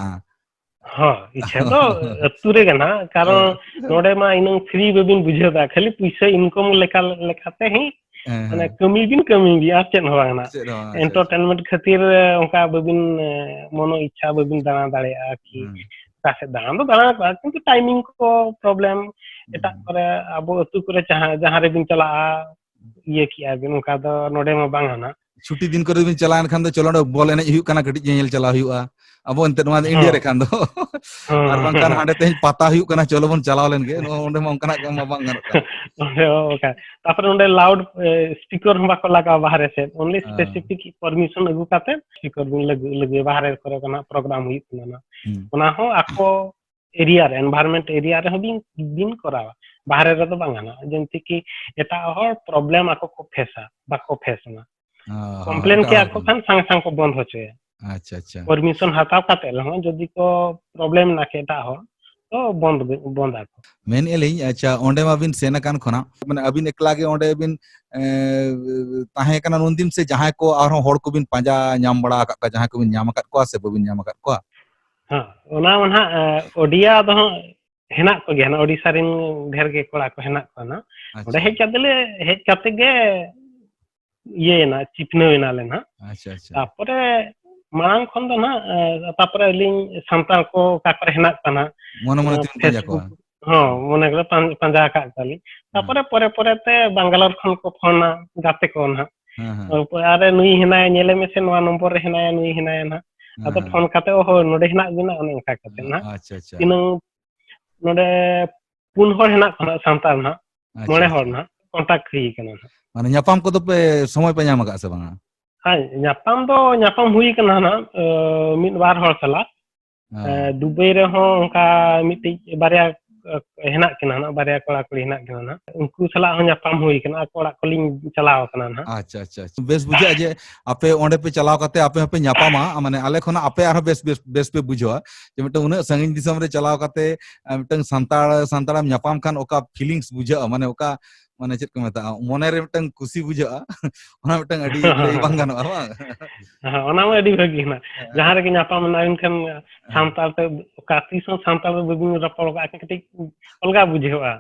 हां इच्छा दो अतुरे गना कारण नोडे मा इन फ्री बेबिन बुझेदा खाली पैसा इनकम लेका लेखाते ही माने कमी भी आ चेन होना एंटरटेनमेंट खातिर उनका बेबिन मनो इच्छा बेबिन दाना दाड़े कि कासे दाना दो दाना किंतु टाइमिंग को प्रॉब्लम एटा करे अब अतु करे जहां रे बिन चला ये किया बिन उनका दो नोडे मा बांगाना छुट्टी दिन करे बिन चलान खान दो चलो बॉल एने हुई कना कटी जेल चला हुआ अब अंते नवा इंडिया रे खान दो आर बांकान हांडे तेज पाता हुई कना चलो बन चलाव लेन गे ओंडे मा उनकना मा बांग गनो ओके तापर ओंडे लाउड स्पीकर हम बाको लगा बाहर से ओनली स्पेसिफिक परमिशन अगु काते स्पीकर बिन लगे बाहर करे कना प्रोग्राम हुई ना ओना हो आको एरिया रे एनवायरनमेंट एरिया रे बिन करावा बाहर रे तो बांगाना जेंति कि एटा हर प्रॉब्लम आको को फेसा बाको फेसना कंप्लेन के आको खान संग संग को बंद होचे अच्छा अच्छा परमिशन हटाव काते लहो जदी को प्रॉब्लम ना केटा हो तो बंद आको मेन एलिंग अच्छा ओंडे मा बिन सेना कान खना माने अबिन एकला गे ओंडे बिन ताहे कना नुन दिन से जहां को आरो होड़ को बिन पांजा नाम बड़ा का जहां को बिन नाम को से बबिन नाम को हां ओना ओडिया दो हेना को गे ना ओडिसा रिन ढेर गे कोड़ा को हेना को ना ओडे हेज काते गे ये ना चिपनो ना लेना अच्छा अच्छा तापरे मांग खन दो ना तापरे लिंग संताल को का करे हेना कना मन मन तीन पंजा को हां मने करे पंजा का ताली तापरे परे परे ते बेंगलोर खन को फोन गाते को ना अरे नुई हेना नेले में से नवा नंबर रे हेना नुई हेना ना अतो फोन काते हो नोडे हेना बिना ओने का काते ना अच्छा अच्छा तीन नोडे पुन होर हेना कना संताल ना मोड़े होर ना कांटेक्ट हुई कना মানে nyapam ko to pe সময় pe nyam akak se banga? ᱦᱮᱸ ᱧᱟᱯᱟᱢ ᱫᱚ ᱧᱟᱯᱟᱢ ᱦᱩᱭ ᱠᱟᱱᱟ ᱱᱟᱜ ᱢᱤᱫ ᱵᱟᱨ ᱦᱚᱲ ᱥᱟᱞᱟᱜ ᱫᱩᱵᱟᱭ ᱨᱮᱦᱚᱸ ᱚᱱᱠᱟ ᱢᱤᱫᱴᱤᱡ ᱵᱟᱨᱭᱟ ᱦᱮᱱᱟᱜ ᱠᱤᱱᱟ ᱱᱟᱜ ᱵᱟᱨᱭᱟ ᱠᱚᱲᱟ ᱠᱩᱲᱤ ᱦᱮᱱᱟᱜ ᱠᱤᱱᱟ ᱱᱟᱜ ᱩᱱᱠᱩ ᱥᱟᱞᱟᱜ ᱦᱚᱸ ᱧᱟᱯᱟᱢ ᱦᱩᱭ ᱠᱟᱱᱟ ᱟᱠᱚ ᱚᱲᱟᱜ ᱠᱚᱞᱤᱧ ᱪᱟᱞᱟᱣ ᱠᱟᱱᱟ ᱱᱟᱜ ᱟᱪᱪᱷᱟ ᱟᱪᱪᱷᱟ ᱵᱮᱥ ᱵᱩᱡᱷᱟᱹᱜᱼᱟ ᱡᱮ ᱟᱯᱮ ᱚᱸᱰᱮ ᱯᱮ ᱪᱟᱞᱟᱣ ᱠᱟᱛᱮ ᱟᱯᱮ ᱦᱚᱸᱯᱮ ᱧᱟᱯᱟᱢᱟ ᱢᱟᱱᱮ ᱟᱞᱮ ᱠᱷᱚᱱᱟᱜ ᱟᱯᱮ ᱟᱨᱦᱚᱸ ᱵᱮᱥ ᱯᱮ ᱵᱩᱡᱷᱟᱹᱣᱟ ᱡᱮ ᱢᱤᱫᱴᱟᱝ ᱩᱱᱟᱹᱜ ᱥᱟᱺᱜᱤᱧ ᱫᱤᱥᱚᱢ ᱨᱮ ᱪᱟᱞᱟᱣ ᱠᱟᱛᱮ ᱢᱤᱫᱴᱟᱝ ᱥᱟᱱᱛᱟᱲᱮᱢ ᱧᱟᱯᱟᱢ ᱠᱷᱟᱱ ᱚᱠᱟ ᱯᱷᱤᱞᱤᱝᱥ ᱵᱩᱡᱷᱟᱹᱜᱼᱟ ᱢᱟᱱᱮ ᱚᱠᱟ ᱢᱟᱱᱮ ᱪᱮᱫ ᱠᱚ ᱢᱮᱛᱟᱜᱼᱟ ᱢᱚᱱᱮᱨᱮ ᱢᱤᱫᱴᱟᱝ ᱠᱩᱥᱤ ᱵᱩᱡᱷᱟᱹᱜᱼᱟ ᱚᱱᱟ ᱢᱤᱫᱴᱟᱝ ᱟᱹᱰᱤ ᱞᱟᱹᱭ ᱵᱟᱝ ᱜᱟᱱᱚᱜᱼᱟ ᱵᱟᱝ ᱚᱱᱟ ᱢᱟ ᱟᱹᱰᱤ ᱵᱷᱟᱹᱜᱤ ᱦᱮᱱᱟᱜ ᱡᱟᱦᱟᱸ ᱨᱮᱜᱮ ᱧᱟᱯᱟᱢ ᱮᱱᱟ ᱮᱱᱠᱷᱟᱱ ᱥᱟᱱᱛᱟᱲ ᱛᱮ ᱚᱠᱟ ᱛᱤᱥ ᱦᱚᱸ ᱥᱟᱱᱛᱟᱲ ᱛᱮ ᱵᱟᱹᱵᱤᱱ ᱨᱚᱯᱚᱲ ᱠᱟᱜᱼᱟ ᱠᱟᱹᱴᱤᱡ ᱚᱞᱜᱟ ᱵᱩᱡᱷᱟᱹᱜᱼᱟ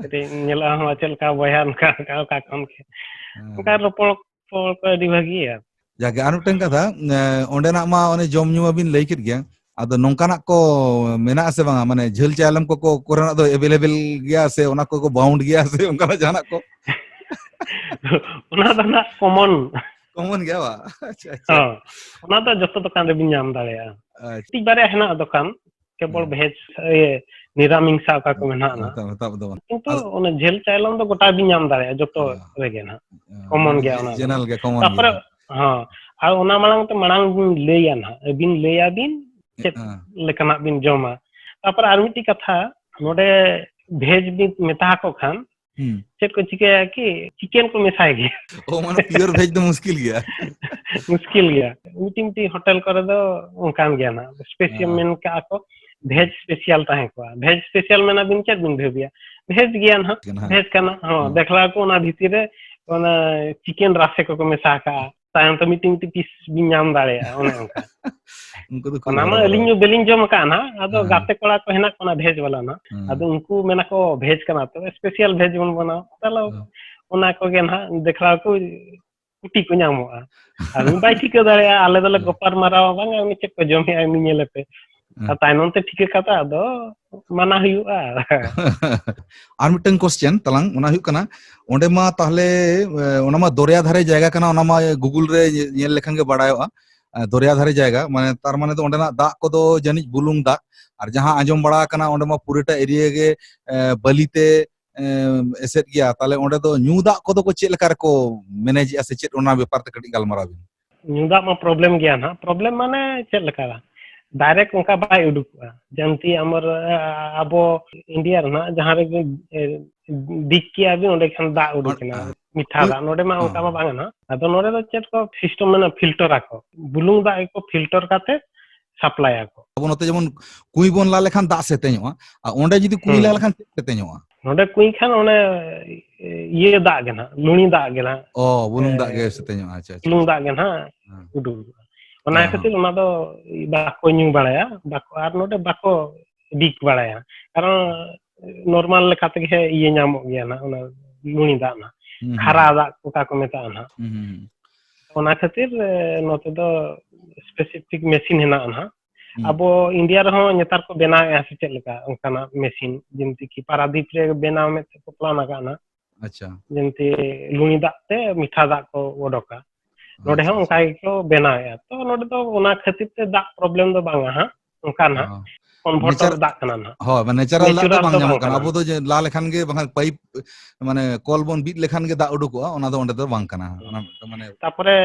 ᱠᱟᱹᱴᱤᱡ ᱧᱮᱞᱚᱜᱼᱟ ᱦᱚᱸ ᱪᱮᱫ ᱞᱮᱠᱟ ᱵᱚᱭᱦᱟ ᱚᱱᱠᱟ ᱚᱠᱟ ᱠᱷᱚᱱ ᱚᱱᱠᱟ ᱨᱚᱯᱚᱲ ᱠᱚ ᱟᱹᱰᱤ ᱵᱷᱟᱹᱜᱤᱭᱟ ᱡᱟᱜᱮ ᱟᱨ ᱢᱤᱫᱴᱟᱝ ᱠᱟᱛᱷᱟ ᱚᱸᱰᱮᱱᱟᱜ ᱢᱟ ᱚᱱᱮ ᱡᱚᱢ ᱧᱩ ᱢᱟᱵᱤᱱ ᱞᱟᱹᱭ ᱠᱮᱫ ᱜᱮᱭᱟ ᱟᱫᱚ ᱱᱚᱝᱠᱟᱱᱟᱜ ᱠᱚ ᱢᱮᱱᱟᱜ ᱟᱥᱮ ᱵᱟᱝᱟ ᱢᱟᱱᱮ ᱡᱷᱟᱹᱞ ᱪᱟᱭᱞᱚᱢ ᱠᱚᱨᱮᱱᱟᱜ ᱫᱚ ᱮᱵᱮᱞᱮᱵᱮᱞ ᱜᱮᱭᱟ ᱥᱮ ᱚᱱᱟ ᱠᱚ ᱵᱟᱣᱩᱱᱰ ᱜᱮᱭᱟ ᱥᱮ ᱚᱱᱠᱟᱱᱟᱜ ᱡᱟᱦᱟᱱᱟᱜ ᱠᱚ ᱚᱱᱟ ᱫᱚ ᱱᱟᱜ ᱠᱚᱢᱚᱱ ᱠᱚᱢᱚᱱ ᱜᱮᱭᱟ ᱵᱟ ᱟᱪᱪᱷᱟ ᱟᱪᱪᱷᱟ ᱦᱚᱸ ᱚᱱᱟ ᱫᱚ ᱡᱚᱛᱚ ᱫᱚᱠᱟᱱ ᱨᱮᱵᱤᱱ ᱧᱟᱢ ᱫᱟᱲᱮᱭᱟᱜᱼᱟ ᱢᱤᱫᱴᱤᱡ ᱵᱟᱨᱭᱟ ᱦᱮᱱᱟᱜᱼᱟ ᱫᱚᱠᱟᱱ ᱠᱮᱵᱚᱞ ᱵᱷᱮᱡᱽ ᱱᱤᱨᱟᱢᱤᱝᱥᱟ ᱚᱠᱟ ᱠᱚ ᱢᱮᱱᱟᱜᱼᱟ ᱠᱤᱱᱛᱩ ᱚᱱᱟ ᱡᱷᱟᱹᱞ ᱪᱟᱭᱞᱚᱢ ᱫᱚ ᱜᱚᱴᱟ ᱵᱤᱱ ᱧᱟᱢ ᱫᱟᱲᱮᱭᱟᱜᱼᱟ ᱡᱚᱛᱚ ᱨᱮᱜᱮ ᱱᱟᱜ ᱠᱚᱢᱚᱱ ᱜᱮᱭᱟ ᱚᱱᱟ ᱫᱚ ᱡᱮᱱᱟᱨᱮᱞ ᱜᱮ ᱠᱚᱢᱚᱱ ᱛᱟᱯᱚᱨᱮ ᱜᱮᱭᱟ ᱦᱚᱸ ᱟᱨ ᱚᱱᱟ ᱢᱟᱲᱟᱝ ᱵᱤᱱ ᱞᱟᱹᱭᱟ ᱱᱟᱜ ᱟᱹᱵᱤᱱ ᱞᱟᱹᱭᱟᱵᱤᱱ ᱪᱮᱫ ᱞᱮᱠᱟᱱᱟᱜ ᱵᱤᱱ ᱡᱚᱢᱟ ᱛᱟᱯᱚᱨᱮ ᱟᱨ ᱢᱤᱫᱴᱤᱡ ᱠᱟᱛᱷᱟ ᱱᱚᱰᱮ ᱵᱷᱮᱡᱽ ᱵᱤᱱ ᱢᱮᱛᱟ ᱠᱚ ᱠᱷᱟᱱ ᱪᱮᱫ ᱠᱚ ᱪᱤᱠᱟᱹᱭᱟ ᱠᱤ ᱪᱤᱠᱮᱱ ᱠᱚ ᱢᱮᱥᱟᱭ ᱜᱮᱭᱟ ᱳ ᱢᱟᱱᱮ ᱯᱤᱭᱳᱨ ᱵᱷᱮᱡᱽ ᱫᱚ ᱢᱩᱥᱠᱤᱞ ᱜᱮᱭᱟ मुश्किल गया मिट्टी होटल करे दो उनकान गया ना स्पेशल मेन का को भेज स्पेशल ताहे को भेज स्पेशल मेना बिन के बिन भेबिया भेज गया ना भेज करना हां देखला को ना भीतर रे ओना चिकन रासे को मेसा का तायन तो मिट्टी पीस बिन नाम दाड़े ओने ओनका उनको तो खूब ओना मा हरा भरा अलिंग बेलिंग जम का ना आदो गाते कोड़ा को हेना कोना भेज वाला ना आदो उनको मेना को भेज करना तो स्पेशल भेज बन बना चलो ओना को गे ना देखला को कुटी को नामोआ আমি বাই ঠিক দাঁড়ে আলে দলে গোপার মারাও বাং আমি চেক কো জমি আমি নিলেপে তাইনন তে ঠিক কথা আদো মানা হুইউआ আর মিটং কোশ্চেন তালাং ওনা হুইuk kana onde ma tahle ona ma দরিয়া ধারে জায়গা kana ona ma গুগল রে ñel lekhan ge বাড়ায়ওয়া দরিয়া ধারে জায়গা মানে তার মানে তো onde na দাগ কোদো জানি বুলুং দাগ আর যাহা আজম বাড়া kana onde ma পুরোটা এরিয়া গে বালিতে এসেট গিয়া তাহলে onde তো নিউ দাগ কোদো ko chet lekar ko manage ase chet ona ব্যাপার তে kati galmaraw bin nyuda ma problem gya na problem mane chet leka direct उनका बाय उडुकुआ जंती अमर अबो इंडिया रना जहां रे दिक की आबी ओंडे खान दा उडुकना मिठा दा नोडे मा उनका मा बांगना अदो नोडे दो चेट को सिस्टम में फिल्टर आको बुलुंग दा को फिल्टर काते सप्लाई आको अब नोते जेमन कुई बोन ला लेखान दा सेतेñoa आ ओंडे जदी कुई ला लेखान सेतेñoa नोडे कुई खान ओने ये दा गेना लुणी दा गेना ओ बुलुंग दा गे सेतेñoa अच्छा अच्छा बुलुंग दा गेना उडु ओना खातिर ओना दो बाको न्यू बाड़ाया बाको आर नोडे बाको दिक बाड़ाया कारण नॉर्मल लेखाते के ये नामो गया ना ओना लुणी दा ना खारा दा कोका को मेता ना ओना खातिर नोते दो स्पेसिफिक मशीन हेना ना अब इंडिया रहो नेतार को बेना ऐसे चल लगा उनका मशीन जिनती की पारादीप रे बेनाव में को प्लान आगा ना अच्छा जिनती लुणी दा ते मीठा दा को ओडोका नोडे हम उनका को बेनाया तो नोडे तो ओना खातिर ते दा प्रॉब्लम दो बांगा हां उनका ना कन्वर्टर दा कना ना हो माने नेचुरल दा दो बांग जामो कना अब तो जे ला लेखान गे बांग पाइप माने कॉल बोन बीट लेखान गे दा उडुकोआ ओना दो ओंडे दो बांग कना ओना माने तापरे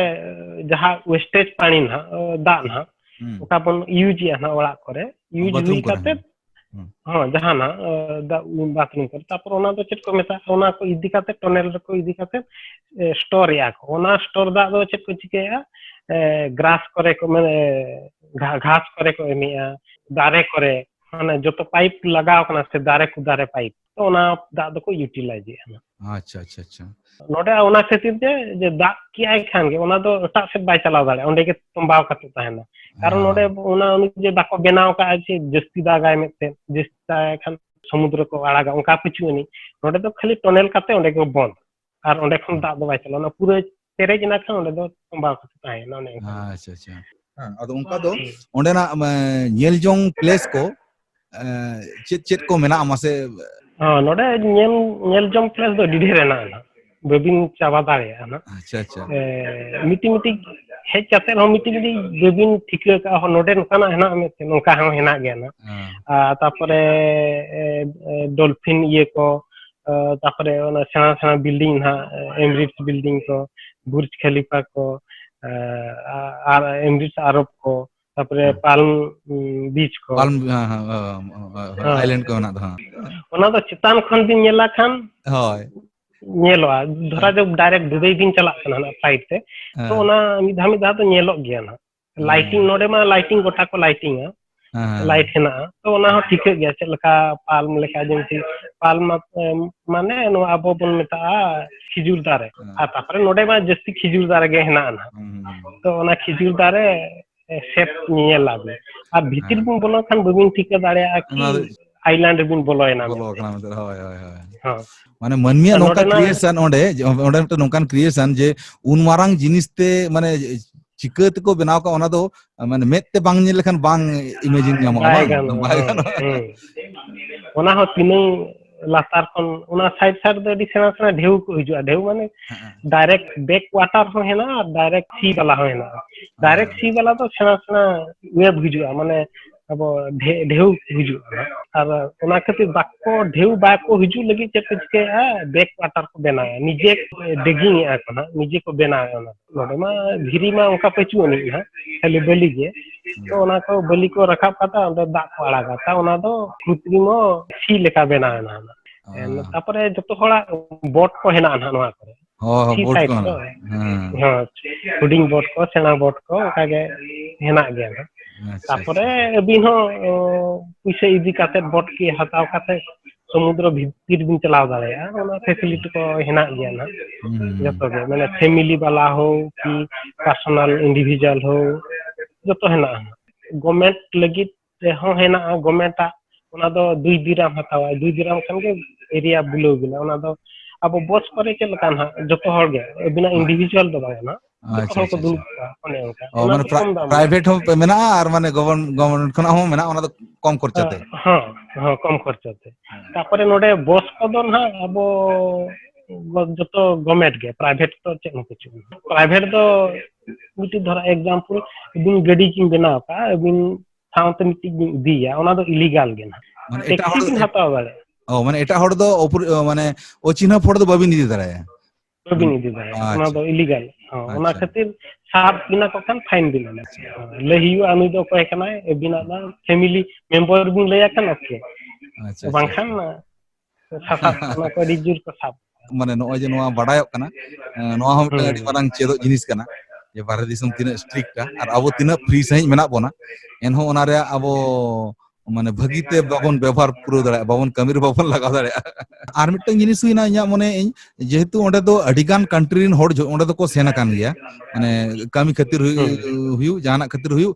जहां वेस्टेज पानी ना दा ना ओका बन यूज या ना ओड़ा करे यूज हुई काते हां जहां ना दा बाथरूम कर तापर ओना दो चेट को मेता ओना को इदी काते टनल रे को इदी काते स्टोर या को ओना स्टोर दा दो चेट को चिकेया ग्रास करे को माने घास करे को एमिया दारे करे माने जतो पाइप लगाव कना से दारे को दारे पाइप तो ओना दा दो को यूटिलाइज या अच्छा अच्छा अच्छा नोडे ओना खातिर जे दा की आइ खान गे ओना दो टा से बाय चलाव दाले ओंडे के तंबाव काते ताहेना कारण नोडे ओना जे बाको बेनाव का जे जस्ती दा गाय मेते जस्ता खान समुद्र को आड़ागा उनका कुछ नहीं नोडे दो खाली टनल काते ओंडे को बंद और ओंडे खन दा दो बाय चलाव ना पूरे तेरे जना खान ओंडे दो तंबाव काते ताहेना ओने अच्छा अच्छा हां अदो उनका दो ओंडे ना नेल जोंग प्लेस को चेत चेत को मेना मासे हां नोडे नेल जोंग प्लेस दो डिढेरे ना बेबिन चाबा दाड़े ना अच्छा अच्छा मिटी मिटी हेज काते हो मिटी मिटी बेबिन ठिका का हो नोडे नकाना हेना में नोका हो हेना गया ना तापरे डॉल्फिन ये को तापरे सेना सेना बिल्डिंग ना एमरिट्स बिल्डिंग को बुर्ज खलीफा को एमरिट्स आरब को तापरे पाल्म बीच को पाल्म आइलैंड को ना ओना दो चितान खन दिन नेला खान होय नेलोआ धरा जब डायरेक्ट दुबई दिन चला ना फ्लाइट से तो ओना मिधा तो नेलो गया ना लाइटिंग नोडे मा लाइटिंग गोटा को लाइटिंग लाइट हेना तो ओना हो ठीक गया चल लका पाल्म लेका जेंति पाल्म माने नो आबो बन मेता खिजुर दारे आ तापरे नोडे मा जस्ती खिजुर दारे गे हेना ना तो ओना खिजुर दारे सेप नेला बे आ भीतिर बुन बोलो खान बबिन ठीक दारे आ कि आइलैंड बिन बोलोयना बोलो कना मतलब होय होय होय हां माने मनमिया नोका क्रिएशन ओंडे ओंडे मत नोकान क्रिएशन जे उन मारांग जिनिसते माने चिकत को बनाव का ओना दो माने मेते बांग नेल लेखान बांग इमेजिन नामो बांग ओना हो तिनु लातार कोन ओना साइड साइड दे डी सेना सेना ढेउ को हिजुआ ढेउ माने डायरेक्ट बैक वाटर हो हेना डायरेक्ट सी वाला हो हेना डायरेक्ट सी वाला तो सेना सेना वेब हिजुआ माने अब ढेउ हिजुआ और ओना खातिर बाको ढेउ बाको हिजु लगी चेक के बैक वाटर को बना निजे डिगिंग आ कना निजे को बना ओना नोडे मा भिरी मा उनका पचु नहीं है खाली बलि के तो ओना को बलि को रखा पाता अंदर दा को आड़ागा ता ओना दो कृत्रिमो सी लेका बना ना तापरे जतो होड़ा बोट को हेना ना नोआ करे सी साइड को हां हुडिंग बोट को सेना बोट को कागे हेना गया ना तापरे अबिन हो पुइसे इदी काते बोट की हताव काते समुद्र भीतर बिन चलाव दाड़े ओना फैसिलिटी को हेना गया ना जतो के माने फैमिली वाला हो कि पर्सनल इंडिविजुअल हो जतो हेना गवर्नमेंट लगी हो हेना गवर्नमेंट ओना दो 2 दिराम हतावा 2 दिराम खान के एरिया बुलो बिना ओना दो अब बस करे के लकान जतो हर गे बिना इंडिविजुअल दो ना अच्छा को दुल ओने ओका माने प्राइवेट हो मेना और माने गवर्नमेंट खना हो मेना ओना दो कम खर्चा ते हां हां कम खर्चा ते तापरे नोडे बस को दो ना अब जतो गवर्नमेंट के प्राइवेट तो चेक न कुछ प्राइवेट तो मिटी धरा एग्जांपल बिन गडी किन बना का बिन साउंड मिटी दिया ओना दो इलीगल गे ना माने एटा हड़ हताव दाले ओ माने एटा हड़ दो माने ओ चिन्ह फोड़ दो बबिन दी दारे बबिन दी दारे ओना दो इलीगल ओना खातिर साब बिना को खान फाइन बिना लहियो आमी दो कोय कना बिना ना फैमिली मेंबर बिन लेया खान ओके अच्छा बांखान सासा ओना को रिजुर को साब माने नो जे नोआ बडायक कना नोआ हम अडी मारंग चेदो जिनिस कना जे भारत दिसम तिना स्ट्रिक्ट और अब तिना फ्री सही मेना बोना एनहो ओना रे अब माने भगीते बाबन व्यवहार पूरा दाड़ा बाबन कमिर बाबन लगा दाड़ा आर मिटन जिनिस हुइना इया मने जेहेतु ओंडे दो अडिगान कंट्री रिन होड़ ओंडे दो को सेना कान गया माने कमी खातिर हुयु जाना खातिर हुयु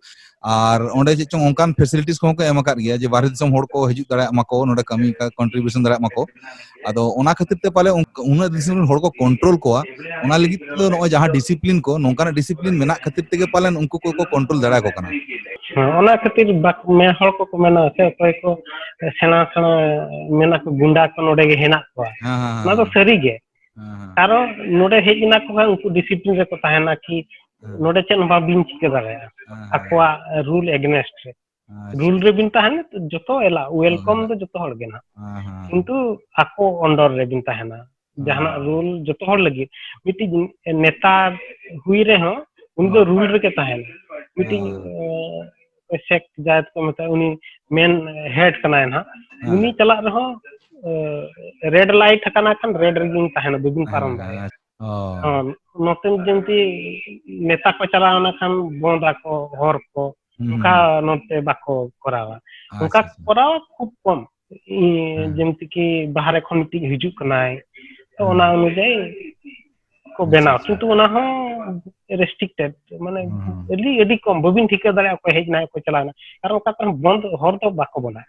और ओंडे जे चों ओंकान फैसिलिटीज को एम अकात गया जे भारत दिसम होड़ को हिजु दाड़ा मको नोडे कमी का कंट्रीब्यूशन दाड़ा मको आदो ओना खातिर ते पाले उना दिसम होड़ को कंट्रोल कोआ ओना लगी तो नो जहां डिसिप्लिन को नोंकाना डिसिप्लिन मेना खातिर तेगे पालन उनको को कंट्रोल दाड़ा को कना ओना खातिर मैं हड़ को मेना से कोई को सेना सेना मेना को गुंडा को नोडे गे हेना को ना तो सरी गे कारण नोडे हेजना को उनको डिसिप्लिन रे को ताहेना कि नोडे चेन बा बिन चिके दारे अक्वा रूल एगेंस्ट रूल रे बिन ताहेना तो जतो एला वेलकम तो जतो हड़ गे ना किंतु आको अंडर रे बिन ताहेना जहाना रूल जतो हड़ लगी मिटी नेता हुई रे हो उनको रूल रे के ताहेना मिटी शेख जायद को मतलब उनी मेन हेड कना है ना उनी चला रहो रेड लाइट कना खान रेड रिंग ताहेना बिबिन पारम हां नोतन जंती नेता को चलाना खान बोंदा को हर को उनका नोते बाको करावा उनका करावा खूब कम जंती की बाहर खन मिटी हिजु कनाय तो ओना अनुଯାयी को बनाओ किंतु ओना हो रेस्ट्रिक्टेड माने एडी कम बबिन ठिका दाड़ा को हेजना को चलाना कारण ओका त बंद हर तो बाको बना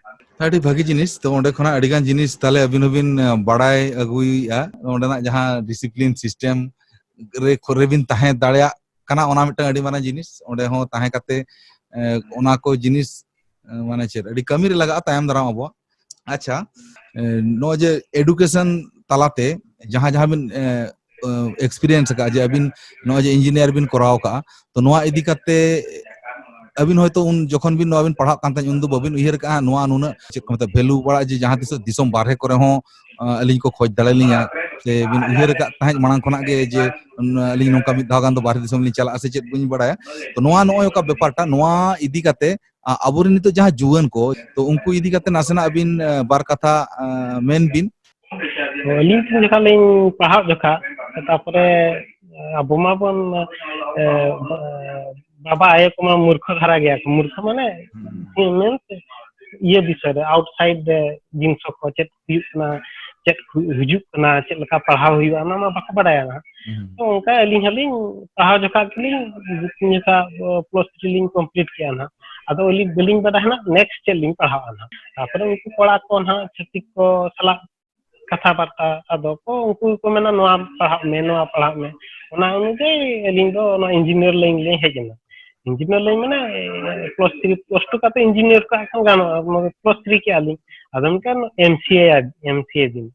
अडी भागी जिनिस तो ओंडे खना अडिगान जिनिस ताले अबिन बड़ाय अगुइया ओंडेना जहां डिसिप्लिन सिस्टम रे खोरेबिन ताहे दाड़ा कना ओना मिटन अडी माना जिनिस ओंडे हो ताहे काते ओना को जिनिस माने चेर अडी कमी रे लगा तायम दाराम अबो अच्छा नो जे एडुकेशन तालाते जहां जहां बिन एक्सपीरियंस का जे अबिन नो जे इंजीनियर बिन कराव का तो नोआ इदी काते अबिन होयतो उन जखन बिन नोआ बिन पढ़ा कान उन दो बबिन उहिर का नोआ नुना चेक को मतलब वैल्यू बड़ा जे जहां दिसम बारहे करे हो aling ko khoj dale linya se bin uher ka tahaj manang khona ge je aling nongka mid dhaw gan do bahre disam lin chala ase chet buñ badaya to noa noy oka beparta noa idi kate aburin nito jaha juwan ko to unku idi kate nasena abin bar katha men bin aling pun jaka ling pahak jaka tapore abo ma bon baba aye ko ma murkha dhara gaya ko murkha mane means ये विषय outside जिनस को check check हुजुक ना check लका पढ़ाव हुआ ना मा बाको बडाया ना तो उनका अलिंग हलिंग पढ़ाव जका कलिंग जितने प्लस 3 लिंग कंप्लीट किया ना अदो अलिंग बिलिंग बडा है ना नेक्स्ट लिंग पढ़ाव ना तापर उनको कोड़ा को ना छतिक को सला कथा बार्ता अदो को उनको को मेना नोआ पढ़ाव में ओना उनके अलिंग दो ना इंजीनियर लिंग ले हेजना इंजीनियर लाइन में ना प्लस 3 प्लस 2 का तो इंजीनियर का kan गाना प्लस 3 के आली आदम का एमसीए दिन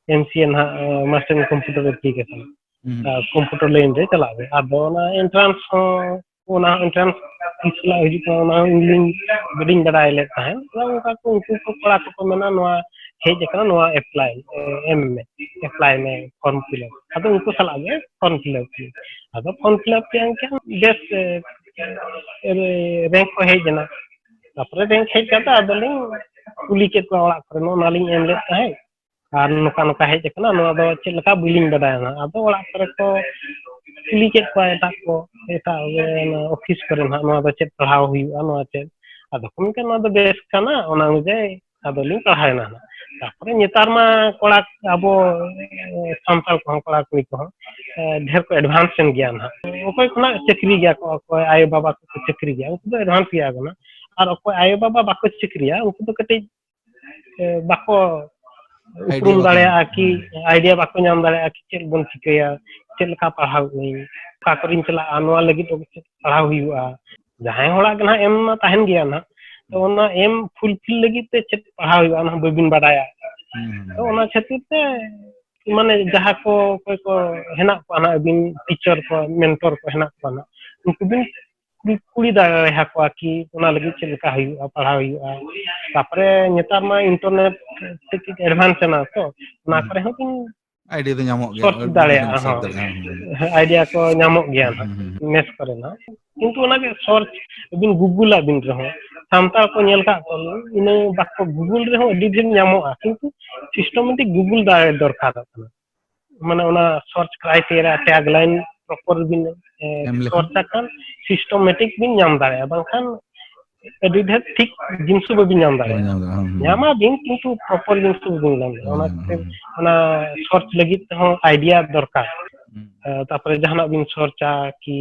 एमसीए ना master in computer application computer line रे चला गए अब ना एंट्रेंस इसला हिजु ना इंग्लिश बिडिंग बडाय लेता है उनका को उनको पढ़ा को मेना नोआ हेज कना नोआ अप्लाई में फॉर्म फिलअप अब उनको चला गए फॉर्म फिलअप अब फॉर्म फिलअप के क्या बेस्ट रैंक को हेज ना तापर रैंक हेज करता अदलिंग कुली के को ओड़ा करे नो नालिंग एम लेता है आर नोका नोका हेज कना नो दो चे लका बिलिंग बडाय ना अब ओड़ा करे को कुली के को एटा ऑफिस करे ना नो दो चे पढ़ाव हुआ नो चे अदो कुन के नो दो बेस कना ओना जे अदलिंग पढ़ाय ना तापर नेतार मा कोड़ा अब संताल को कोड़ा कुई को ढेर को एडवांस ज्ञान है ओकोय खुना चक्री गया को ओकोय आय बाबा को चक्री गया उनको तो एडवांस गया ना और ओकोय आय बाबा बाको चक्रिया उनको तो कटे बाको उपरुम दाड़े कि आइडिया बाको नाम दाड़े कि चेल बन चिकया चेल का पढ़ाव नहीं का करिन चला आनवा लगी तो पढ़ाव हुआ जहां होड़ा गना एम मा ताहन गया ना तो ओना एम फुलफिल लगी ते चेत पढ़ाव हुआ ना बबिन बडाया तो ओना छतिर ते माने जहां को कोई को हेना को ना बिन टीचर को मेंटर को हेना को ना उनको बिन कुड़ी दाड़ा हा को कि ओना लगी चलका हुआ पढ़ाव हुआ तापरे नेतार मा इंटरनेट टिक एडवांस ना तो ना करे हो बिन आइडिया तो nyamok सर्च दाड़े आइडिया को nyamok गया ना नेस करे ना किंतु ओना के सर्च बिन गूगल बिन रहो सामता को नेल का को इन बाको गूगल रे हो डिटेल nyamok किंतु सिस्टमेटिक गूगल दाड़े दरकार ना माने ओना सर्च क्राइटेरिया टैगलाइन प्रॉपर बिन सर्च kan सिस्टमेटिक बिन नाम दाड़े बांखान एडिट ठीक जिंस बिन नाम दाड़े नामा बिन किंतु प्रॉपर जिंस बिन नाम ओना सर्च लगी हो आइडिया दरकार तापर जहाना बिन सर्चा कि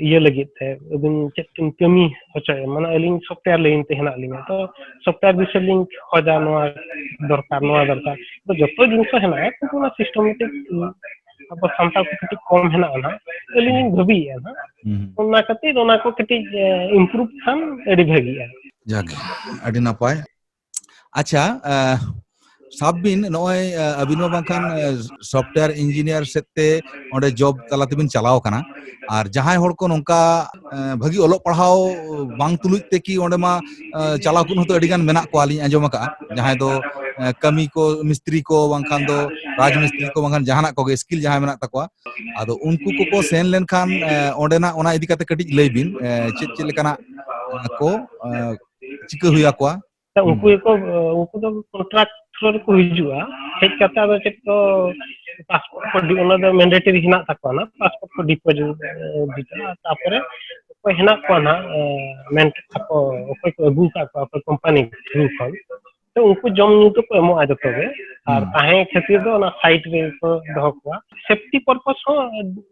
ये लगी थे बिन चेकिन कमी होचे माने अलिंग सॉफ्टवेयर लाइन ते हेना लिंग तो सॉफ्टवेयर विषय लिंक खोजा नोआ दरकार तो जतो जिंस हेना तो ना सिस्टमेटिक अब संता को कटी कम हेना ना अलिंग भबी है ना ओना कते ओना को कटी इंप्रूव खान एडी भागी है जाके अडी नापाय अच्छा साबबिन नोय अबिनो बांखान सॉफ्टवेयर इंजीनियर सेते ओंडे जॉब तलातेबिन चलाव कना और जहां हड़ को नोंका भागी ओलो पढ़ाव बांग तुलुज ते कि ओंडे मा चलाव कुन हतो अडिगान मेना को आली आंजोम का जहां दो कमी को मिस्त्री को बांखान दो राज मिस्त्री को बांखान जहाना को स्किल जहां मेना तकवा आदो उनको को सेन लेन खान ओंडेना ओना इदी कते कटिज लेबिन चेत लेकाना को चिका हुया को उनको तो कॉन्ट्रैक्ट थ्रू को हिजुआ हेज कता दो चेक तो पासपोर्ट को ओना दो मैंडेटरी हिना तकवा ना पासपोर्ट को डिपॉजिट दिता तापरे को हेना को ना मेंट को को अगु का को कंपनी थ्रू खन तो उनको जम न्यू तो एमो आ जतो गे और ताहे खातिर दो ना साइट रे को दहो को सेफ्टी पर्पस हो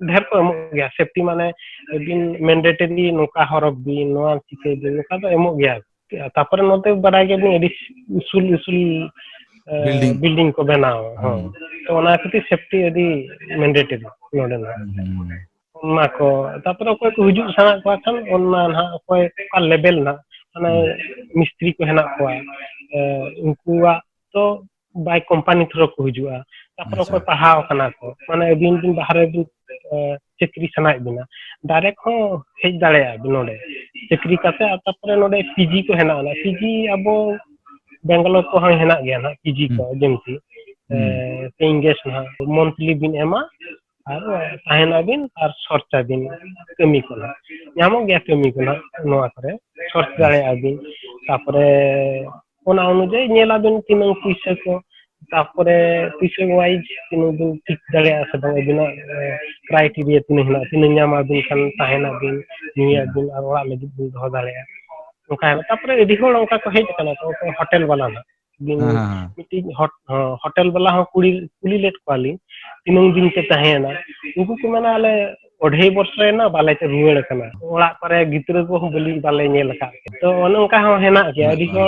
ढेर को एमो गया सेफ्टी माने बिन मैंडेटरी नोका हरब बिन नोआ चिके बिन नोका तो एमो गया तापर नोते बड़ा के नि एडिस उसूल बिल्डिंग को बनाओ हां तो ओना खातिर सेफ्टी यदि मैंडेटरी नोडे ना ओना को तापर कोई को हुजु साना को खान ओना ना कोई का लेवल ना माने मिस्त्री को हेना को उनकुआ तो बाय कंपनी थ्रू को हुजुआ तापर कोई पढ़ाव कना को माने बिन दिन बाहर बिन चक्री सनाय बिना डायरेक्ट हो हेज दाड़े बिनोडे चक्री काते तापर नोडे पीजी को हेना ना पीजी अबो बेंगलोर को हाँ हेना गया ना पीजी को जेमती पेइंग गेस्ट ना मंथली बिन एमा और ताहेना बिन और खर्चा बिन कमी को ना यामो गया कमी को ना नोआ करे खर्च दाड़े आबिन तापरे ओना अनुଯାयी नेला बिन तिनंग पैसा को तापरे पैसा वाइज तिनंग बिन ठीक दाड़े से बंग बिना क्राइटेरिया तिनंग ना तिनंग यामा बिन खान ताहेना बिन निया बिन और ओड़ा लगी बिन दो दाड़े ओका तापरे एडी होड़ ओका को हेज कना तो होटल वाला ना दिन मिटी होटल वाला हो कुली लेट पाली तीनों दिन के तहेना उनको को मना आले ओढे वर्ष रे ना बाले ते रुवेड़ कना ओड़ा करे गित्र को बली बाले नेल का तो ओनका हो हेना के अडी को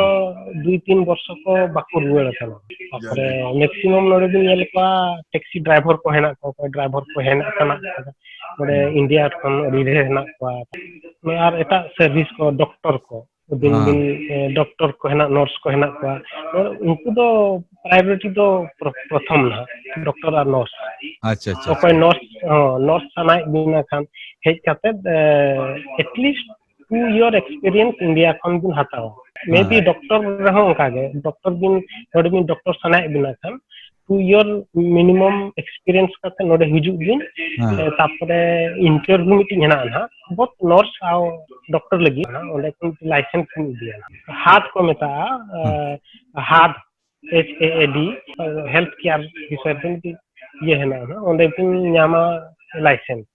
2-3 वर्ष को बाको रुवेड़ कना तापरे मैक्सिमम नोरे दिन नेल पा टैक्सी ड्राइवर को हेना को ड्राइवर को हेना कना ओरे इंडिया खन रिले हेना को यार एटा सर्विस को डॉक्टर को दिन दिन डॉक्टर को हेना नर्स को हेना को उनको तो प्रायोरिटी तो प्रथम ना डॉक्टर और नर्स अच्छा अच्छा तो कोई नर्स सनाय बिना खान हेज काते एटलीस्ट 2 year एक्सपीरियंस इंडिया खन बिन हतावा मे बी डॉक्टर रहो उनका गे डॉक्टर बिन नोडे बिन डॉक्टर सनाय बिना खान 2 year मिनिमम एक्सपीरियंस काते नोडे हिजु दिन तापरे इंटरव्यू मीटिंग हेना ना बहुत नर्स आउ डॉक्टर लगी ना ओले कोन लाइसेंस दिया हाथ को मेता हाथ HAAD हेल्थ केयर रिसर्च ये है ना ओले बिन न्यामा लाइसेंस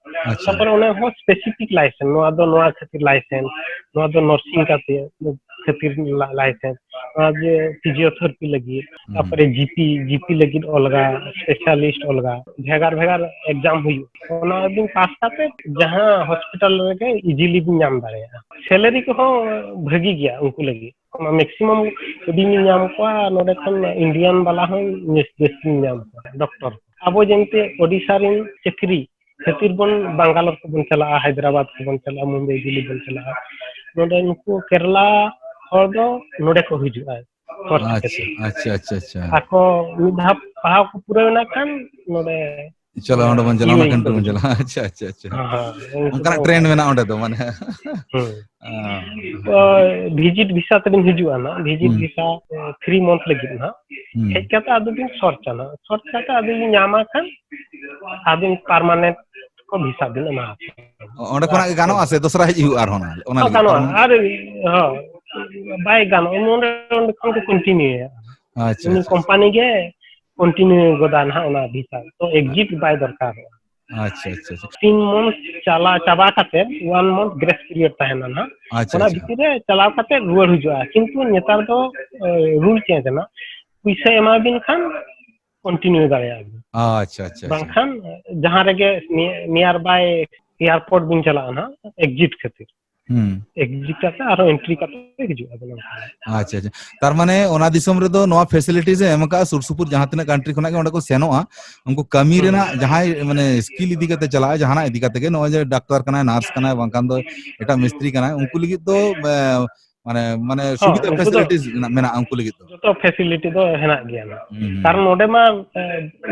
तापर ओने हो स्पेसिफिक लाइसेंस नो आदो नो खातिर लाइसेंस नो आदो नर्सिंग काते खातिर लाइसेंस आज फिजियोथेरेपी लगी तापर जीपी लगी अलगा स्पेशलिस्ट अलगा भेगार एग्जाम हुई ओना दिन पास काते जहां हॉस्पिटल रे इजीली बिन नाम दाड़े सैलरी को हो भागी गया उनको लगी मैक्सिमम दिन नाम को नोडे खन इंडियन वाला हो बेसी नाम डॉक्टर अब जेंते ओडिशा रे चक्री खातिर बन बंगालोर को बन चला हैदराबाद को बन चला मुंबई दिल्ली बन चला नोडे नुको केरला और दो नोडे को हिजुआ अच्छा अच्छा अच्छा आको मिधा पहाव को पूरा ना खान नोडे चलो ओंडे बन चला ना कंट्री बन चला अच्छा अच्छा अच्छा उनका ट्रेंड में ना ओंडे तो माने विजिट वीसा तबिन हिजुआ ना विजिट वीसा 3 मंथ लगी ना हेज काता आदो दिन सर्च काता आदो न्यामा खान आदो परमानेंट को वीसा दिन मा ओंडे कोना गानो आसे दूसरा हिजु आर होना ओना गानो आर बाय गानो ओंडे खन को कंटिन्यू अच्छा उनी कंपनी के कंटिन्यू गोदान हा ओना वीसा तो एग्जिट बाय दरकार अच्छा अच्छा अच्छा 3 मंथ चला चाबा काते 1 मंथ ग्रेस पीरियड ताहेना ना ओना भीतर रे चलाव काते रुवाड़ हुजुआ किंतु नेतार तो रूल चेंज ना पैसा एमा बिन खान कंटिन्यू दाड़े अच्छा अच्छा बांखान जहां रेगे नियर बाय एयरपोर्ट बिन चला ना एग्जिट खातिर एग्जिट काते आरो एंट्री काते हिजुआ अच्छा अच्छा तार माने ओना दिसम रे दो नोआ फैसिलिटीज एमका सुरसुपुर जहां तिना कंट्री खना के ओंडे को सेनोआ उनको कमी रेना जहां माने स्किल इदी काते चला जहाना इदी काते के नो जे डॉक्टर कना नर्स कना बांकान दो एटा मिस्त्री कना उनको लगी तो माने सुविधा फैसिलिटीज मेना उनको लगी तो जो फैसिलिटी दो हेना गया ना कारण ओडे मा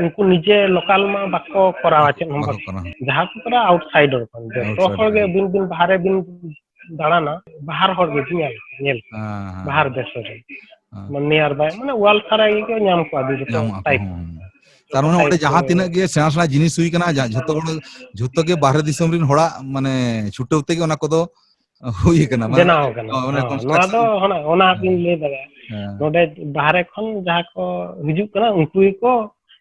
उनको निजे लोकल मा बाको करावा चे हम जहां को करा आउटसाइडर पर तो हर गे दिन बाहर दिन दाड़ाना बाहर हर गे नेल बाहर देश रे मन नियर बाय माने वाल सारा के नाम को आदि जो टाइप तार माने ओडे जहां तिना के सेना सेना जिनिस हुई कना झतो के बाहर दिसम रिन होड़ा माने छुटौते के ओना को दो हुई कना देना हो कना नोआ दो होना ओना बिन ले दगा नोडे बाहर खन जहां को हिजु कना उनको को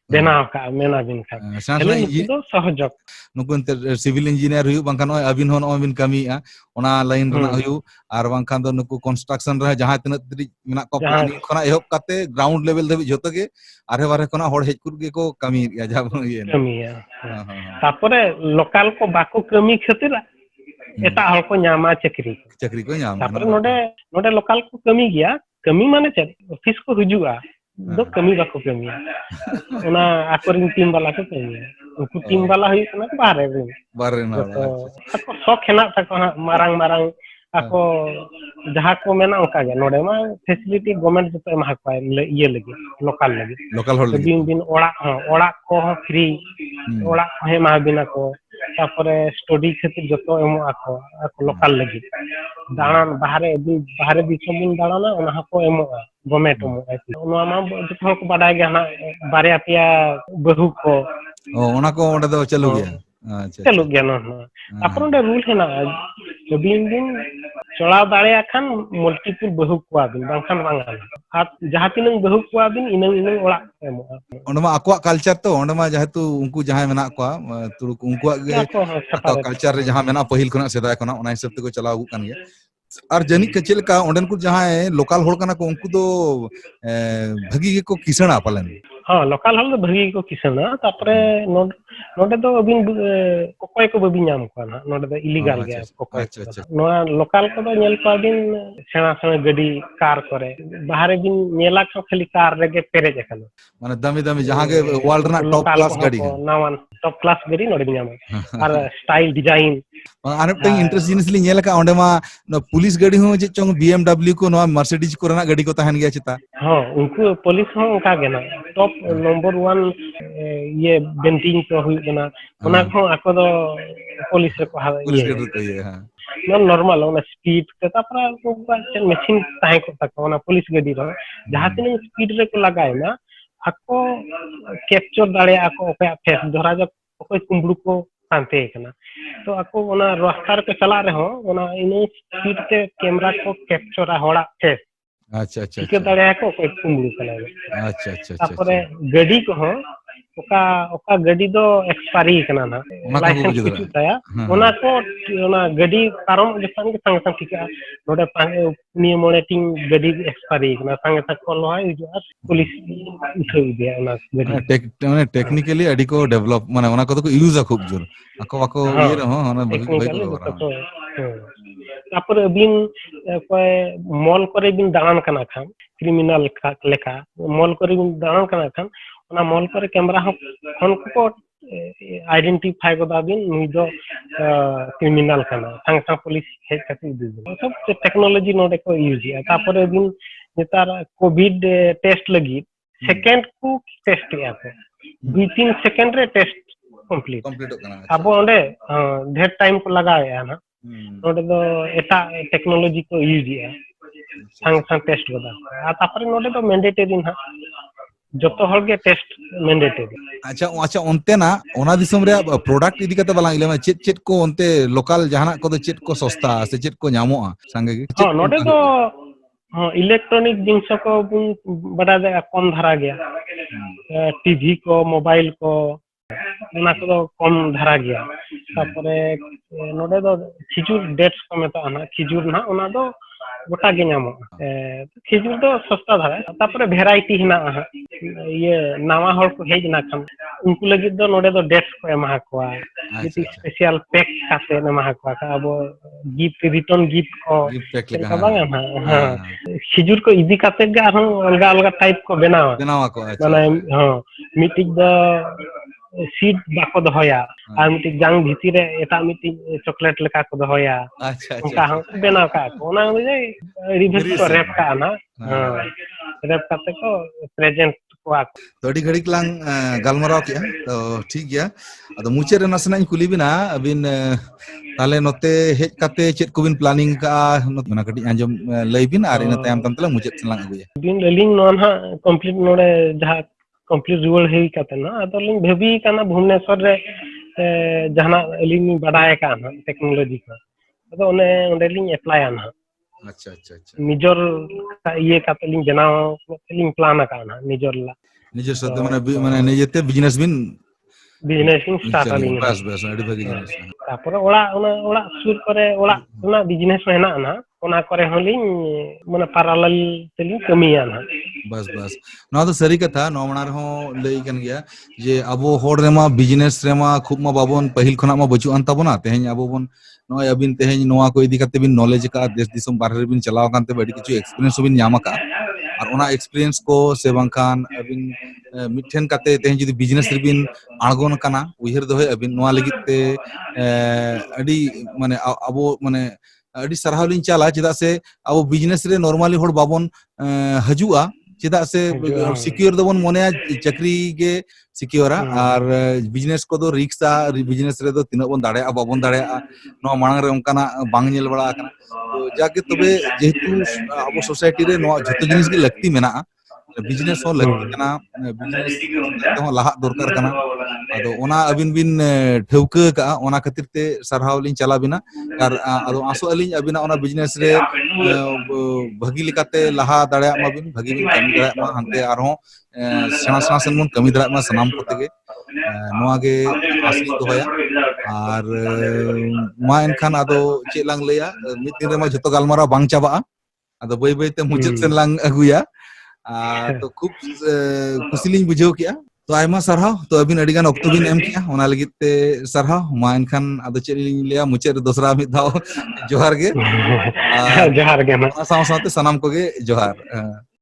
देना का मेना बिन खान हेले नुकु दो सहयोग नुकु सिविल इंजीनियर हुई बांखान अबिन होन अबिन कमीया ओना लाइन रना हुई आर बांखान दो नुकु कंस्ट्रक्शन रे जहां तिना तरी मेना को प्लानिंग खना एहब काते ग्राउंड लेवल धबि जतो के आरे बारे खना होड़ हेज कुर गे को कमी या जाबो ये कमीया तापरे लोकल को बाको कमी खातिर एटा हल को न्यामा चक्री को न्यामा तापरे नोडे लोकल को कमी गया कमी माने चे ऑफिस को हिजुआ दो कमी बाको कमीया ओना आकोरिन टीम वाला को कमीया उनको टीम वाला हुई कना को बारे ना अच्छा शौक हेना तको Marang ako jaha ko mena onka ge node ma facility government joto ema ko ye lagi local hol lagi din ora ko free ora ko ema bina ko tapore study khatir joto emo ako local lagi दाड़ान बाहरे दिसम बुन दाड़ाना ओना हको एमोगा government एमोगा ओना मा जतो हक बाडाय गे हना बारे पिया बहु को ओना को ओंडे दो चालू गया अच्छा अच्छा चलू गया ना तापर ओंडे रूल हेना दिन दिन चला दाड़े खान मल्टीपल बहु को दिन बांखान बांगा आ जहां तिनंग बहु को दिन इनंग इनंग ओड़ा एमोगा ओंडे मा आकोआ कल्चर तो ओंडे मा जेहेतु उनको जहां मेना को तुरुक उनको गे आको कल्चर रे जहां मेना पहिल खना सेदाय खना ओना हिसाब ते को चलाव गु कान गया और जनी के चेलका ओंडन को जहां लोकल होड़ कना को उनको दो भगी के को किसणा पालन हाँ लोकल हल भगी को किसना तापरे नोडे दो अबिन कोकोय को बबी नाम को ना नोडे दो इलीगल गया कोकोय नोआ लोकल को दो नेल को दिन सेना सेना गडी कार करे बाहरे दिन नेला को खाली कार रे के पेरेज एकना माने दामी दामी जहां के वर्ल्ड ना टॉप क्लास गाड़ी नावन टॉप क्लास गाड़ी नोडे नाम और स्टाइल डिजाइन आने टें इंटरेस्ट जिनिस li nyel ka onde ma no police गाड़ी हो जे चोंग BMW को नो मर्सिडीज को रना गाड़ी को तहन गया चिता हां उनको पुलिस हो उनका गेना टॉप नंबर 1 ये बेंटिंग को हुई गना ओना को आको दो पुलिस रे को पुलिस गाड़ी को ये हां नो नॉर्मल ओना स्पीड के तापरा को मशीन ताहे को तक ओना पुलिस गाड़ी रो जहां तिन स्पीड रे को लगाए ना आको कैप्चर दाड़े आको ओपे फेस धरा जो कोई कुंबड़ू को पानते कना तो आको ओना रास्ता रे चला रहे हो ओना इन स्पीड के कैमरा को कैप्चर होड़ा फेस अच्छा अच्छा के दाड़े को कोई कुंबड़ू कना अच्छा अच्छा तापरे गाड़ी को हो ओका गाड़ी दो एक्सपायरी कना ना लाइसेंस किछु ताया ओना को ओना गाड़ी पारम जसन के संग संग ठीक नोडे नियम मोने टिंग गाड़ी एक्सपायरी कना संग संग कॉल है जो पुलिस उठे दिया ओना गाड़ी माने टेक्निकली अडी को डेवलप माने ओना को तो यूज खूब जोर आको ये रहो ओना भाई को तापर बिन कोई मॉल करे बिन दान कना खान क्रिमिनल लेखा मॉल करे बिन दान कना खान ओना मॉल करे कैमरा हम को आइडेंटिफाई को दाबिन नुई दो क्रिमिनल कना संग संग पुलिस हेज खातिर दे सब टेक्नोलॉजी नोडे को यूज है तापर बिन नेतार कोविड टेस्ट लगी सेकंड को टेस्ट या पे 2-3 सेकंड रे टेस्ट कंप्लीट अब ओंडे ढेर टाइम को लगाया ना नोडे दो एटा टेक्नोलॉजी को यूज है संग संग टेस्ट को दा आ तापर नोडे दो मैंडेटरी ना जतो हल के टेस्ट मैंडेटरी अच्छा अच्छा ओनते ना ओना दिसम रे प्रोडक्ट इदी कते बाला इले चेट चेट को ओनते लोकल जहाना को चेट को सस्ता से चेट को न्यामोआ संगे के हां नोडे दो हां इलेक्ट्रॉनिक जिंस को बड़ा दे कम धरा गया टीवी को मोबाइल को ओना को कम धरा गया तापरे नोडे दो खिजूर डेट्स को मेता ना खिजूर ना ओना दो गोटा गे नामो खिजूर दो सस्ता धरा तापरे वेराइटी हिना ये नावा हर को हेज ना खान उनको लगी दो नोडे दो डेट्स को एमा को इति स्पेशल पैक खाते एमा को अब गिफ्ट रिटर्न गिफ्ट को का बांगा हां खिजूर को इदी काते गा हम अलगा अलगा टाइप को बनावा को माने हां मीटिंग द सीड बाको दहया आ मिटी जांग भीती रे एटा मिटी चॉकलेट लेका को दहया अच्छा उनका हम बेना का ओना जे रिवर्स को रैप का ना हां रैप करते को प्रेजेंट को तो अडी घड़ी लांग गालमराव किया तो ठीक गया अदो मुचे रे नसना कुली बिना अबिन ताले नोते हेज काते चेत को बिन प्लानिंग का मना कटी आंजम लई बिन आर इन तायम तम तला मुचे सलांग अगुया बिन लिंग नोन हा कंप्लीट नोडे जहा कंप्लीट रिवॉर्ड हेई काते ना अदो लिंग भेबी काना भुवनेश्वर रे जहाना लिंग बडाय का ना टेक्नोलॉजी का अदो ओने ओंडे लिंग अप्लाई आना अच्छा अच्छा अच्छा निजर ये काते लिंग बनाओ लिंग प्लान का ना निजर ला निजर सद माने निजेते बिजनेस बिन स्टार्ट लिंग बस बस अडी भागी जिनिस तापर ओला सुर करे ओला ओना बिजनेस हेना ना ओना करे होलिंग माने पैरेलल तेलिंग कमिया ना बस बस ना तो सरी कथा नोमना रहो लई कन गया जे अबो होड़ रेमा बिजनेस रेमा खूब मा बाबोन पहिल खना मा बचु अन ताबोना तेहेन अबो बोन नोय अबिन तेहेन नोवा को इदी कते बिन नॉलेज का देश दिसम बाहर बिन चलाव कानते बड़ी किछु एक्सपीरियंस बिन न्यामा का और ओना एक्सपीरियंस को से बांखान अबिन मिठेन काते तेहेन जदी बिजनेस रे बिन आगोन काना उहिर दोहे अबिन नोवा लगित ते अडी माने अबो माने अडी सरहाव लिन चाला चेदा से अब बिजनेस रे नॉर्मली होड़ बाबोन हजुआ ᱪᱮᱫᱟᱜ ᱥᱮ ᱥᱤᱠᱤউᱨ ᱫᱚᱵᱚᱱ ᱢᱚᱱᱮᱭᱟ ᱪᱟᱹᱠᱨᱤ ᱜᱮ ᱥᱤᱠᱤউᱨᱟ ᱟᱨ ᱵᱤᱡᱽᱱᱮᱥ ᱠᱚᱫᱚ ᱨᱤᱠᱥᱟ ᱵᱤᱡᱽᱱᱮᱥ ᱨᱮᱫᱚ ᱛᱤᱱᱟᱹᱜ ᱵᱚᱱ ᱫᱟᱲᱮᱭᱟᱜᱼᱟ ᱵᱟᱵᱚᱱ ᱫᱟᱲᱮᱭᱟᱜᱼᱟ ᱱᱚᱣᱟ ᱢᱟᱲᱟᱝ ᱨᱮ ᱚᱱᱠᱟᱱᱟᱜ ᱵᱟᱝ ᱧᱮᱞ ᱵᱟᱲᱟ ᱟᱠᱟᱱᱟ ᱛᱚ ᱡᱟᱜᱮ ᱛᱚᱵᱮ ᱡᱮᱦᱮᱛᱩ ᱟᱵᱚ ᱥᱳᱥᱟᱭᱴᱤ ᱨᱮ ᱱᱚᱣᱟ ᱡᱷᱚᱛᱚ ᱡᱤᱱᱤᱥ ᱜᱮ ᱞᱟᱹᱠᱛᱤ ᱢᱮᱱᱟᱜᱼᱟ ᱵᱤᱡᱽᱱᱮᱥ ᱦᱚᱸ ᱞᱟᱹᱠᱛᱤ ᱠᱟᱱᱟ ᱵᱤᱡᱽᱱᱮᱥ ᱪᱮᱛᱟᱱ ᱛᱮᱦᱚᱸ ᱞᱟᱦᱟᱜ ᱫᱚᱨᱠᱟর ᱠᱟᱱᱟ ᱟᱫᱚ ᱚᱱᱟ ᱟᱹᱵᱤᱱ ᱵᱤᱱ ᱴᱷᱟᱹᱣᱠᱟᱹ ᱟᱠᱟᱜᱼᱟ ᱚᱱᱟ ᱠᱷᱟᱹᱛᱤᱨ ᱛᱮ ᱥᱟᱨᱦᱟᱣ ᱞᱤᱧ ᱪᱟᱞᱟ ᱵᱤᱱᱟ ᱟᱨ ᱟᱫᱚ ᱟᱥᱚᱜ ᱟᱹᱞᱤᱧ ᱟᱹᱵᱤᱱᱟᱜ ᱚᱱᱟ ᱵᱤᱡᱽᱱᱮᱥ ᱨᱮ ᱵᱷᱟᱹᱜᱤ ᱞᱮᱠᱟᱛᱮ ᱞᱟᱦᱟ ᱫᱟᱲᱮᱭᱟᱜ ᱢᱟᱵᱤᱱ ᱵᱷᱟᱹᱜᱤ ᱵᱤᱱ ᱠᱟᱹᱢᱤ ᱫᱟᱲᱮᱭᱟᱜ ᱢᱟ ᱦᱟᱱᱛᱮ ᱟᱨᱦᱚᱸ ᱥᱮᱬᱟ ᱥᱮᱬᱟ ᱥᱮᱱ ᱵᱚᱱ ᱠᱟᱹᱢᱤ ᱫᱟᱲᱮᱭᱟᱜ ᱢᱟ ᱥᱟᱱᱟᱢ ᱠᱚᱛᱮ ᱜᱮ ᱱᱚᱣᱟ ᱜᱮ ᱟᱸᱥ ᱞᱤᱧ ᱫᱚᱦᱚᱭᱟ ᱟᱨ ᱢᱟ ᱮᱱᱠᱷᱟᱱ ᱟᱫᱚ ᱪᱮᱫ ᱞᱟᱝ ᱞᱟᱹᱭᱟ ᱢᱤᱫ ᱫᱤᱱ ᱨᱮᱢᱟ ᱡᱷᱚᱛᱚ ᱜᱟᱞᱢᱟᱨᱟᱣ ᱵᱟᱝ ᱪᱟᱵᱟᱜᱼᱟ ᱟᱫᱚ ᱵᱟᱹᱭ ᱵᱟᱹᱭᱛᱮ ᱢᱩᱪᱟᱹᱫ ᱥᱮᱱ ᱞᱟᱝ ᱟᱹᱜᱩᱭᱟ ᱛᱚ ᱠᱷᱩᱵ ᱠᱩᱥᱤ ᱞᱤᱧ ᱵᱩᱡᱷᱟᱹᱣ ᱠᱮᱜᱼᱟ ᱛᱚ ᱟᱭᱢᱟ ᱥᱟᱨᱦᱟᱣ ᱛᱚ ᱟᱹᱵᱤᱱ ᱟᱹᱰᱤ ᱜᱟᱱ ᱚᱠᱛᱚ ᱵᱤᱱ ᱮᱢ ᱠᱮᱜᱼᱟ ᱚᱱᱟ ᱞᱟᱹᱜᱤᱫ ᱛᱮ ᱥᱟᱨᱦᱟᱣ ᱢᱟ ᱮᱱᱠᱷᱟन ᱟᱫᱚ ᱪᱮᱫ ᱞᱤᱧ ᱞᱟᱹᱭᱟ ᱢᱩᱪᱟᱹᱫ ᱨᱮ ᱫᱚᱥᱨᱟ ᱢᱤᱫ ᱫᱷᱟᱣ ᱡᱚᱦᱟᱨ ᱜᱮ ᱟᱨ ᱡᱚᱦᱟᱨ ᱜᱮ ᱱᱟᱜ ᱚᱱᱟ ᱥᱟᱶ ᱥᱟᱶᱛᱮ ᱥᱟᱱᱟᱢ ᱠᱚᱜᱮ ᱡᱚᱦᱟᱨ